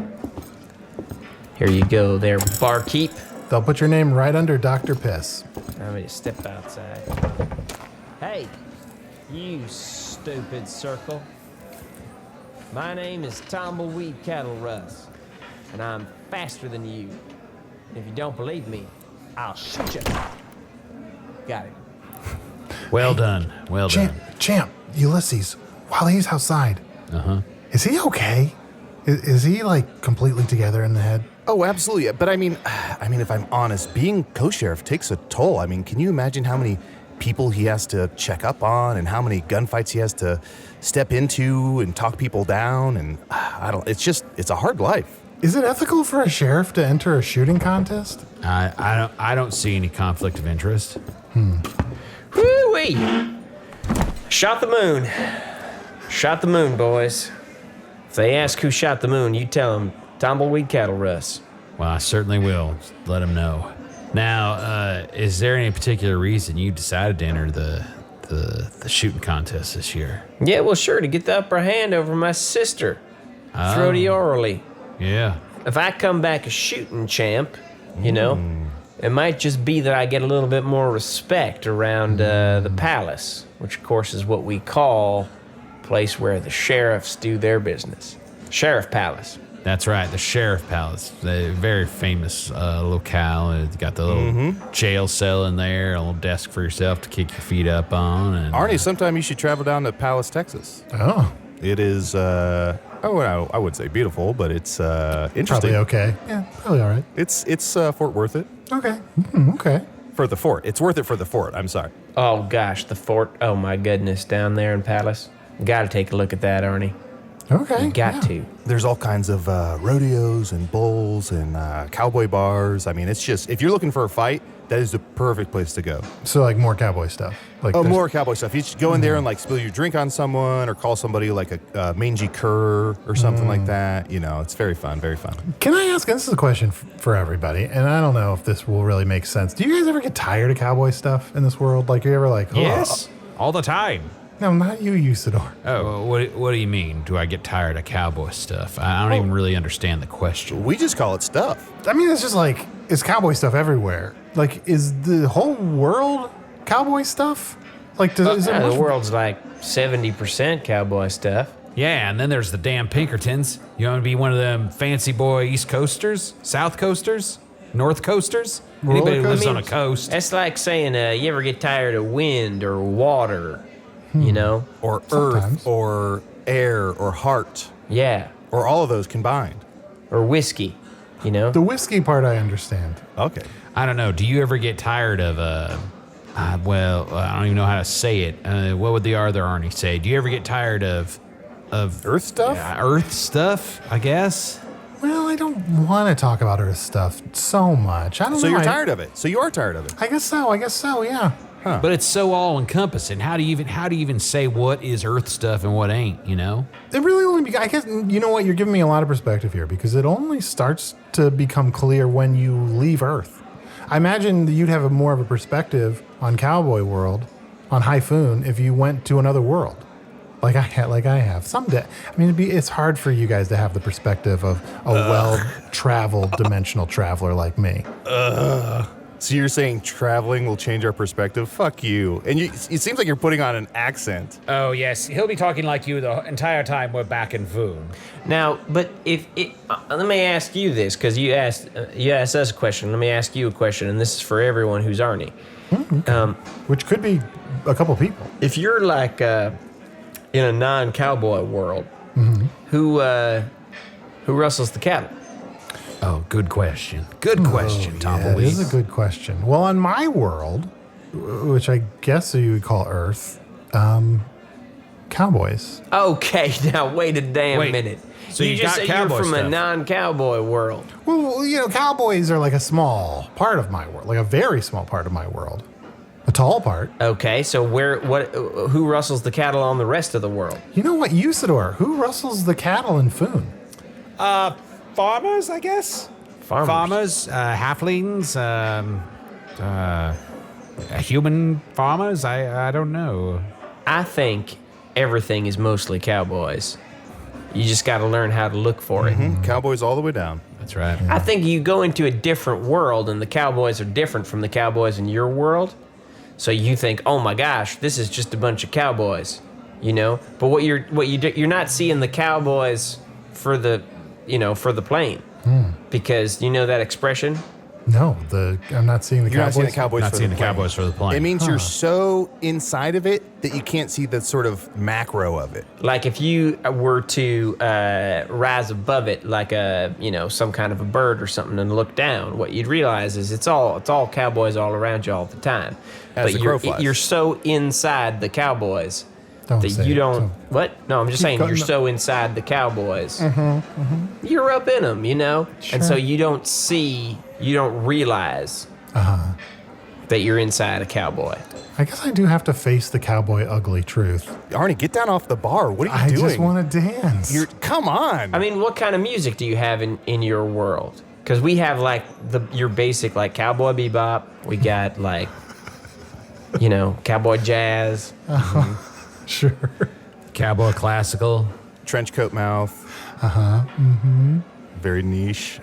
Here you go there, barkeep. They'll put your name right under Dr. Piss. I'm going to step outside. Hey, you stupid circle. My name is Tombleweed Cattleruss, and I'm faster than you. If you don't believe me, I'll shoot you. Got it. Well done. Well done. Champ, Ulysses, while he's outside, is he okay? Is he like completely together in the head? Oh, absolutely. But I mean, if I'm honest, being co-sheriff takes a toll. I mean, can you imagine how many people he has to check up on and how many gunfights he has to step into and talk people down? And it's a hard life. Is it ethical for a sheriff to enter a shooting contest? I don't see any conflict of interest. Woo-wee! Shot the moon. Shot the moon, boys. If they ask who shot the moon, you tell them Tombleweed Cattleruss. Well, I certainly will. Let him know. Now, is there any particular reason you decided to enter the shooting contest this year? Yeah, well, sure, to get the upper hand over my sister, Throatiorally. Yeah. If I come back a shooting champ, you know, it might just be that I get a little bit more respect around the palace, which, of course, is what we call a place where the sheriffs do their business. Sheriff Palace. That's right, the Sheriff Palace. The very famous locale. It's got the little jail cell in there, a little desk for yourself to kick your feet up on. And, Arnie, sometime you should travel down to Palace, Texas. Oh, It is, I would say beautiful, but it's interesting. probably okay. Yeah, probably all right. It's Fort Worth it Okay. Okay. for the fort. It's worth it for the fort. I'm sorry. Oh, gosh, the fort. Oh, my goodness, down there in Palace. Got to take a look at that, Arnie. Okay. You got yeah. to. There's all kinds of rodeos and bulls and cowboy bars. I mean, it's just, if you're looking for a fight, that is the perfect place to go. So like more cowboy stuff. Like Oh, there's- more cowboy stuff. You should go in there and like spill your drink on someone or call somebody like a mangy cur or something like that. You know, it's very fun, very fun. Can I ask? This is a question for everybody, and I don't know if this will really make sense. Do you guys ever get tired of cowboy stuff in this world? Like, you ever like? Oh, yes, all the time. No, not you, Usador. Oh, what do you mean? Do I get tired of cowboy stuff? I don't even really understand the question. We just call it stuff. I mean, it's just like it's cowboy stuff everywhere. Like, is the whole world cowboy stuff? Like, is it The world's like 70% cowboy stuff. Yeah, and then there's the damn Pinkertons. You want to be one of them fancy boy East Coasters, South Coasters, North Coasters? Anybody who lives on a coast. That's like saying you ever get tired of wind or water, you know? Or Sometimes. earth or air or heart Yeah. or all of those combined. Or whiskey, you know? The whiskey part I understand. Okay. I don't know. Do you ever get tired of I don't even know how to say it. What would the other Arnie say? Do you ever get tired of Earth stuff? Earth stuff? I guess. Well, I don't want to talk about Earth stuff so much. I don't know. So you're tired of it. So you are tired of it. I guess so. Yeah. But it's so all encompassing. How do you even say what is Earth stuff and what ain't? You know. It really only. I guess you know what. You're giving me a lot of perspective here because it only starts to become clear when you leave Earth. I imagine that you'd have more of a perspective on Cowboy World, on Hyphoon, if you went to another world, like I have. Someday, I mean, it's hard for you guys to have the perspective of a well-traveled dimensional traveler like me. So you're saying traveling will change our perspective? Fuck you. And it seems like you're putting on an accent. Oh, yes. He'll be talking like you the entire time we're back in Voon. Now, but let me ask you this, because you asked us a question. Let me ask you a question, and this is for everyone who's Arnie. Okay. Which could be a couple people. If you're like in a non-cowboy world, who rustles the cattle? Oh, good question. Good question, Tombleweed. It is a good question. Well, on my world, which I guess you would call Earth, cowboys. Okay, now wait a damn minute. So you just got said you're cowboy from a stuff. non-cowboy world. Well, cowboys are like a small part of my world, like a very small part of my world. A tall part. Okay, so who rustles the cattle on the rest of the world? You know what, Usador? Who rustles the cattle in Foon? Farmers, I guess? Farmers, halflings, human farmers. I don't know. I think everything is mostly cowboys. You just got to learn how to look for it. Cowboys all the way down. That's right. I think you go into a different world, and the cowboys are different from the cowboys in your world. So you think, oh my gosh, this is just a bunch of cowboys, But you're not seeing the cowboys for the plane, because you know that expression. No, I'm not seeing the You're cowboys. not seeing the cowboys Not for seeing the the Cowboys for the plane. It means you're so inside of it that you can't see the sort of macro of it. Like if you were to rise above it, like some kind of a bird or something, and look down, what you'd realize is it's all cowboys all around you all the time. As the crow But flies. you're so inside the cowboys Don't that say you it. don't. So- What? No, I'm just saying going. you're so inside the cowboys. You're up in them, and so you don't realize that you're inside a cowboy. I guess I do have to face the cowboy ugly truth. Arnie, get down off the bar. What are you I doing? just want to dance. Come on. I mean, what kind of music do you have in your world? Because we have like your basic like cowboy bebop. We got like, cowboy jazz. Sure. Cowboy classical. Trench coat mouth. Very niche.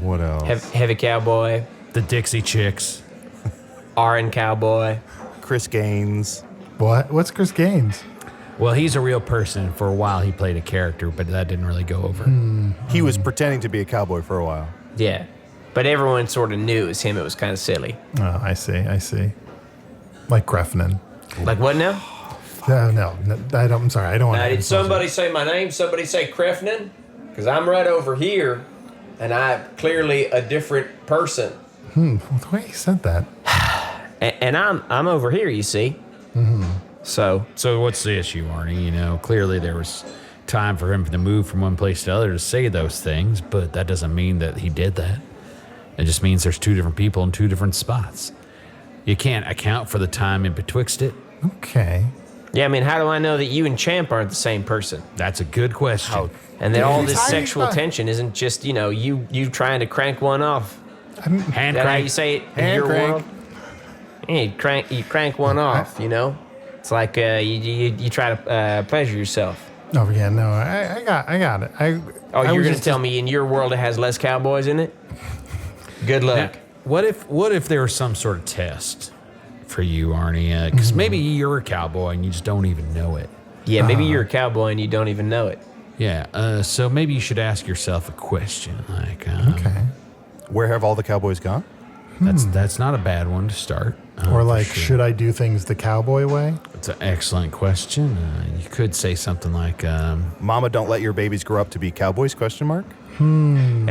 What else? Heavy cowboy, The Dixie Chicks. RN cowboy. Chris Gaines. What? What's Chris Gaines? Well, he's a real person. For a while, he played a character, but that didn't really go over. He was pretending to be a cowboy for a while. Yeah, but everyone sort of knew it was him. It was kind of silly. Oh, I see. Like Greffnin. Like what now? No, I don't. I'm sorry. I don't want to. Did somebody say my name? Somebody say Krefnin? Because I'm right over here, and I'm clearly a different person. The way he said that. And I'm over here, you see. So what's the issue, Arnie? Clearly there was time for him to move from one place to the other to say those things, but that doesn't mean that he did that. It just means there's two different people in two different spots. You can't account for the time in betwixt it. Okay. yeah, I mean, how do I know that you and Champ aren't the same person? That's a good question. And that all this Tiny sexual spot. tension isn't just you trying to crank one off. Hand Is that how crank. you say it in Hand your crank. world? Yeah, you crank one off. It's like you try to pleasure yourself. Oh yeah, no, I got it. Oh, you're gonna tell me in your world it has less cowboys in it? Good luck. What if there was some sort of test for you, Arnie? Because maybe you're a cowboy and you just don't even know it. Yeah, maybe you're a cowboy and you don't even know it. Yeah. So maybe you should ask yourself a question like, Okay. Where have all the cowboys gone? That's not a bad one to start. Or for like, sure. should I do things the cowboy way? It's an excellent question. You could say something like, Mama, don't let your babies grow up to be cowboys? ? I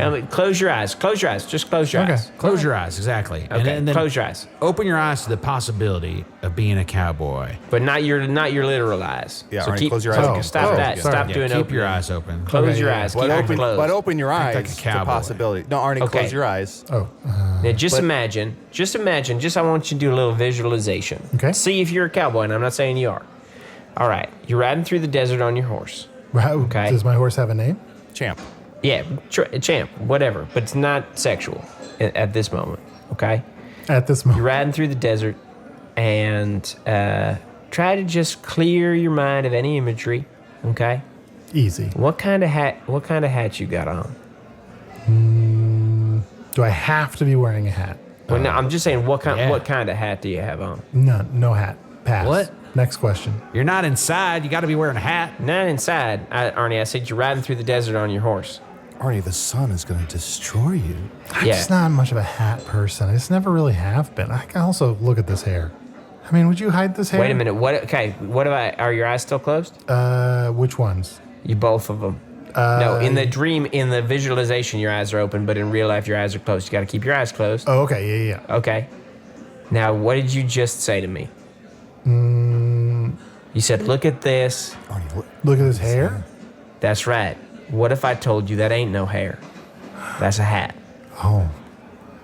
mean, close your eyes. Close your eyes. Just close your Okay. eyes. close your eyes, exactly. Okay, And then close your eyes. open your eyes to the possibility of being a cowboy. But not your literal eyes. Yeah, Arnie, close your eyes again. Stop Oh, that. sorry. Stop Yeah, doing keep open. your eyes open. Close Okay, your yeah. eyes. But Keep them open, closed. but open your eyes like a to cowboy. possibility. No, Arnie, Okay. close your eyes. Oh, Now, just imagine, I want you to do a little visualization. Okay. See if you're a cowboy, and I'm not saying you are. All right. You're riding through the desert on your horse. Okay. Does my horse have a name? Champ. Yeah, Champ, whatever. But it's not sexual at this moment. okay? At this You're moment. riding through the desert, and try to just clear your mind of any imagery, okay? Easy. What kind of hat you got on? Do I have to be wearing a hat? Well, no, I'm just saying, what yeah. kind of hat do you have on? No hat. Pass. What? Next question. You're not inside. You got to be wearing a hat. Not inside, Arnie. I said you're riding through the desert on your horse. Arnie, the sun is going to destroy you. I'm Yeah. just not much of a hat person. I just never really have been. I can also look at this hair. I mean, would you hide this hair? Wait a minute. What? Okay. What about? Are your eyes still closed? Which ones? You both of them. No, in the dream, in the visualization, your eyes are open, but in real life, your eyes are closed. You got to keep your eyes closed. Oh, okay. Yeah. Okay. Now, what did you just say to me? You said, "Look at this." Arnie, what? Look at his hair. That's right. What if I told you that ain't no hair? That's a hat. Oh.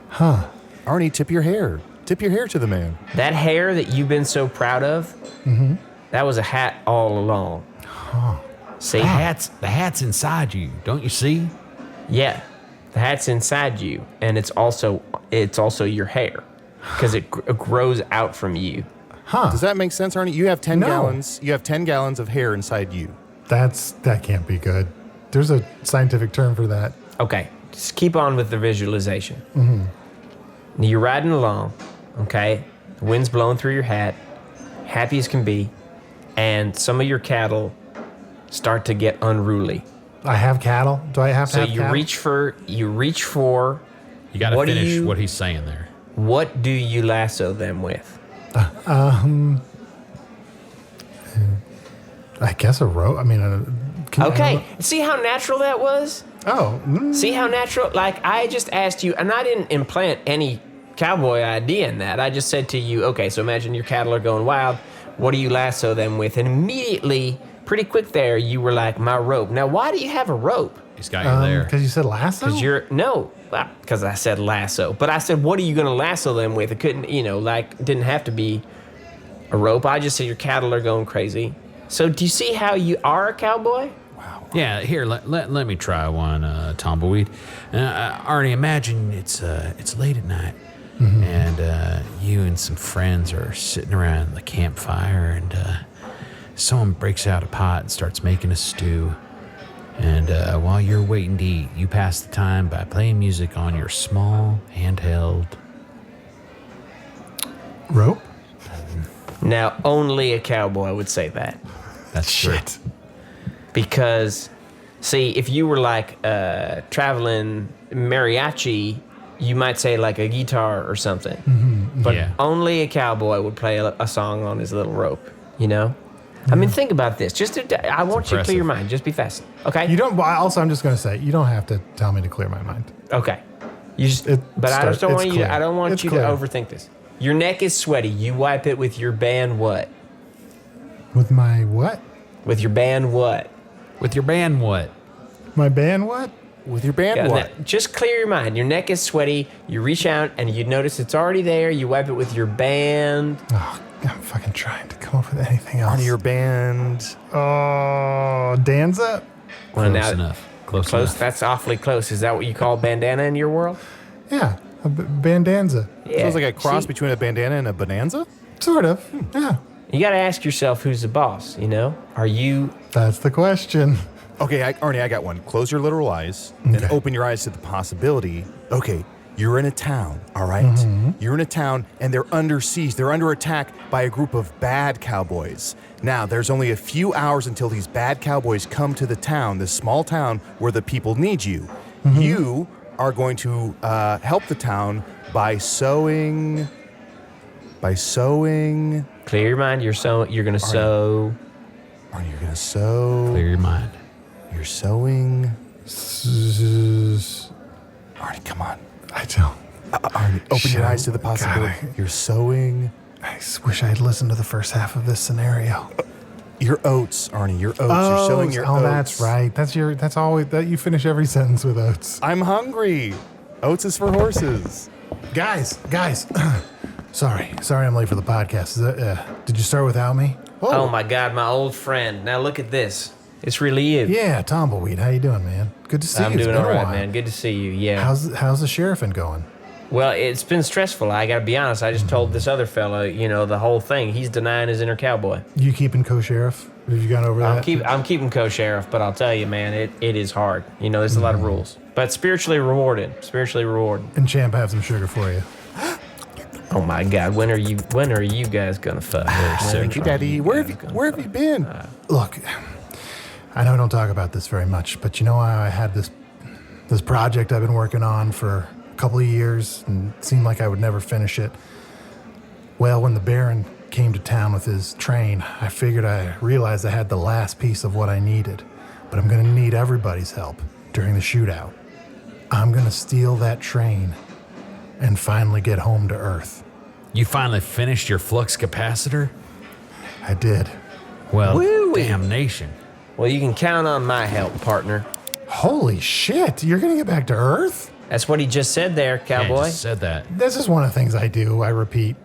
Huh. Arnie, tip your hair. Tip your hair to the man. That hair that you've been so proud of, that was a hat all along. See? The hat's inside you. Don't you see? Yeah, the hat's inside you, and it's also your hair, because it grows out from you. Does that make sense, Arnie? You have 10 No. gallons. You have 10 gallons of hair inside you. That can't be good. There's a scientific term for that. Okay, just keep on with the visualization. Now you're riding along, okay? The wind's blowing through your hat, happy as can be, and some of your cattle start to get unruly. I have cattle. Do I have to So have you cattle? reach for. You got to What do finish you- what he's saying there. What do you lasso them with? I guess a rope. I mean, Okay, see how natural that was? Oh. See how natural? Like, I just asked you, and I didn't implant any cowboy idea in that. I just said to you, okay, so imagine your cattle are going wild. What do you lasso them with? And immediately, pretty quick there, you were like, my rope. Now, why do you have a rope? He's got you there. Because you said lasso. Because I said lasso. But I said, what are you going to lasso them with? It couldn't, didn't have to be a rope. I just said your cattle are going crazy. So do you see how you are a cowboy? Yeah, here, let me try one, Tumbleweed. Arnie, imagine it's late at night, and you and some friends are sitting around the campfire, and someone breaks out a pot and starts making a stew. And while you're waiting to eat, you pass the time by playing music on your small handheld rope. Now, only a cowboy would say that. That's Shit. Because, see, if you were like traveling mariachi, you might say like a guitar or something. But Yeah. only a cowboy would play a song on his little rope, you know? I mean, think about this. I want you to clear your mind. Just be fast, okay? You don't. Well, also, I'm just going to say you don't have to tell me to clear my mind. Okay. You just, but I just don't it's want you. clear. I don't want It's you clear. to overthink this. Your neck is sweaty. You wipe it with your band what? With my what? With your band what? With your band, what? My band what? With your band, Yeah, what? now, just clear your mind. Your neck is sweaty. You reach out and you notice it's already there. You wipe it with your band. Oh, I'm fucking trying to come up with anything else. Arnie, your band. Oh, Danza. Well, Close enough. Close Close. enough. That's awfully close. Is that what you call bandana in your world? Yeah, bandanza. Yeah. Feels like a cross See, between a bandana and a bonanza. Sort of. Yeah, You got to ask yourself who's the boss. You know, are you? that's the question. Okay, Arnie, I got one. Close your literal eyes and Okay. open your eyes to the possibility. Okay, you're in a town, all right? Mm-hmm. You're in a town and they're under siege. They're under attack by a group of bad cowboys. Now, there's only a few hours until these bad cowboys come to the town, this small town where the people need you. Mm-hmm. You are going to help the town by sowing. Clear your mind. You're going to sow. Arnie, you're going to sow. Clear your mind. You're sowing. S- Arnie, come on. I don't. Arnie, open your Shit. eyes to the possibility. God, You're sowing. I wish I had listened to the first half of this scenario. Your oats, Arnie. Your oats. You're sowing your oats. That's right. That's always that you finish every sentence with oats. I'm hungry. Oats is for horses. Guys. Sorry, I'm late for the podcast. Did you start without me? Oh my God, my old friend. Now look at this. It's really you. Yeah, Tumbleweed. How you doing, man? Good to see I'm you. It's doing been all a right, while. man. Good to see you. Yeah. How's the sheriffing going? Well, it's been stressful. I gotta be honest. I just told this other fella, the whole thing. He's denying his inner cowboy. You keeping co-sheriff? Have you gone over that? I'm keeping co-sheriff, but I'll tell you, man, it is hard. There's a lot of rules. But spiritually rewarded. And Champ, I have some sugar for you. Oh my God, when are you guys gonna fuck? Thank you, Daddy. Where have you been? Look, I know I don't talk about this very much, but I had this project I've been working on for a couple of years, and it seemed like I would never finish it. Well, when the Baron came to town with his train, I realized I had the last piece of what I needed, but I'm gonna need everybody's help during the shootout. I'm gonna steal that train and finally get home to Earth. You finally finished your flux capacitor? I did. Well, Woo-wee. damnation. Well, you can count on my help, partner. Holy shit, you're gonna get back to Earth? That's what he just said there, Yeah, cowboy. just said that. This is one of the things I do, I repeat.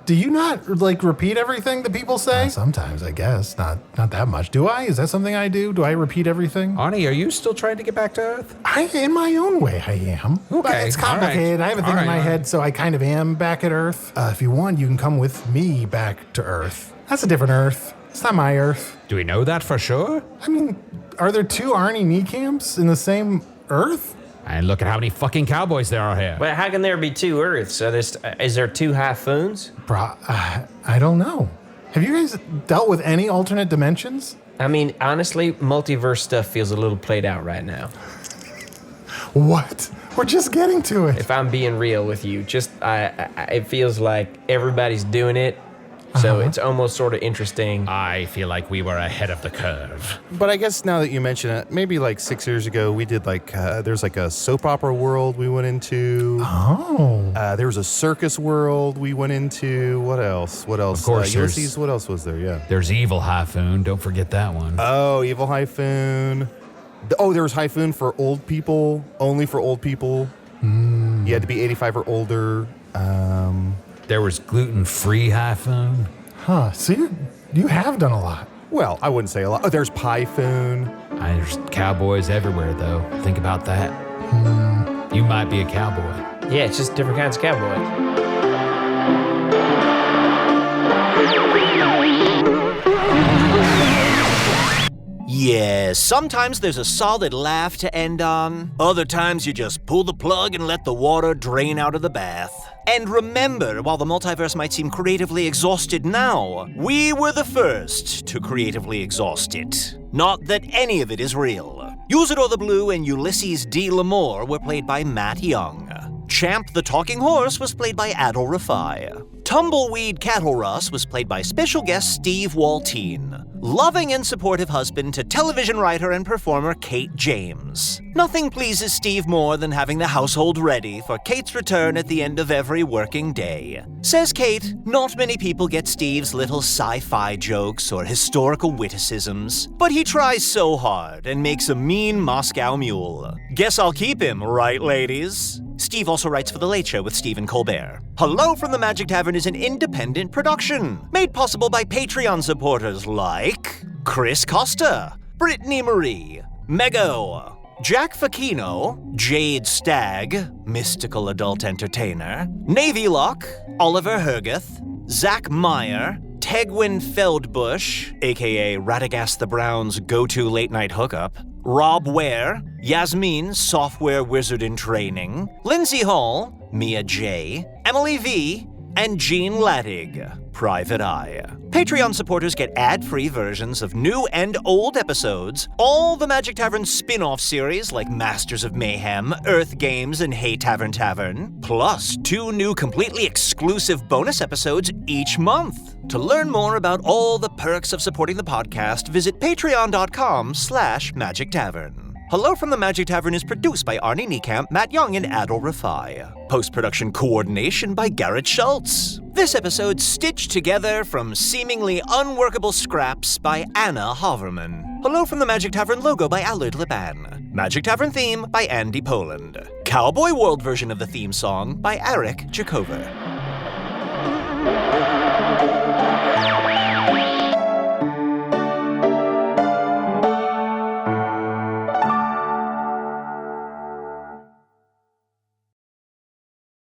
Do you not, repeat everything that people say? Sometimes, I guess. Not that much. Do I? Is that something I do? Do I repeat everything? Arnie, are you still trying to get back to Earth? In my own way, I am. But Okay, it's all right. complicated. I have a thing All in my right, all head, so I kind of am back at Earth. If you want, you can come with me back to Earth. That's a different Earth. It's not my Earth. Do we know that for sure? I mean, are there two Arnie Niekamps in the same Earth? And look at how many fucking cowboys there are here. But how can there be two Earths? Is there two Hyphoons? I don't know. Have you guys dealt with any alternate dimensions? I mean, honestly, multiverse stuff feels a little played out right now. What? We're just getting to it. If I'm being real with you, it feels like everybody's doing it, so it's almost sort of interesting. I feel like we were ahead of the curve. But I guess now that you mention it, maybe like 6 years ago, we did there's like a soap opera world we went into. Oh. There was a circus world we went into. What else? Of course, Ulysses, what else was there? Yeah. There's Evil Hyphoon. Don't forget that one. Oh, Evil Hyphoon. There was Hyphoon for old people, only for old people. You had to be 85 or older. There was Gluten-Free Hyphoon. Huh. So you have done a lot. Well, I wouldn't say a lot. Oh, there's Pyphoon. There's cowboys everywhere, though. Think about that. You might be a cowboy. Yeah, it's just different kinds of cowboys. Yes, sometimes there's a solid laugh to end on. Other times you just pull the plug and let the water drain out of the bath. And remember, while the multiverse might seem creatively exhausted now, we were the first to creatively exhaust it. Not that any of it is real. Usador the Blue and Ulysses D. L'Amour were played by Matt Young. Champ the Talking Horse was played by Adal Rifai. Tombleweed Cattleruss was played by special guest Steve Waltien. Loving and supportive husband to television writer and performer Kate James. Nothing pleases Steve more than having the household ready for Kate's return at the end of every working day. Says Kate, not many people get Steve's little sci-fi jokes or historical witticisms, but he tries so hard and makes a mean Moscow mule. Guess I'll keep him, right, ladies? Steve also writes for The Late Show with Stephen Colbert. Hello from the Magic Tavern is an independent production, made possible by Patreon supporters like Chris Costa, Brittany Marie, Mego, Jack Facchino, Jade Stagg, mystical adult entertainer, Navy Lock, Oliver Hergeth, Zach Meyer, Tegwin Feldbush, aka Radagast the Brown's go-to late-night hookup, Rob Ware, Yasmin, software wizard in training, Lindsay Hall, Mia J, Emily V, and Jean Lattig, Private Eye. Patreon supporters get ad-free versions of new and old episodes, all the Magic Tavern spin-off series like Masters of Mayhem, Earth Games, and Hey Tavern, plus 2 new completely exclusive bonus episodes each month. To learn more about all the perks of supporting the podcast, visit patreon.com/Magic Tavern. Hello from the Magic Tavern is produced by Arnie Niekamp, Matt Young, and Adal Rifai. Post-production coordination by Garrett Schultz. This episode stitched together from seemingly unworkable scraps by Anna Havermann. Hello from the Magic Tavern logo by Allard Laban. Magic Tavern theme by Andy Poland. Cowboy World version of the theme song by Eric Jacover.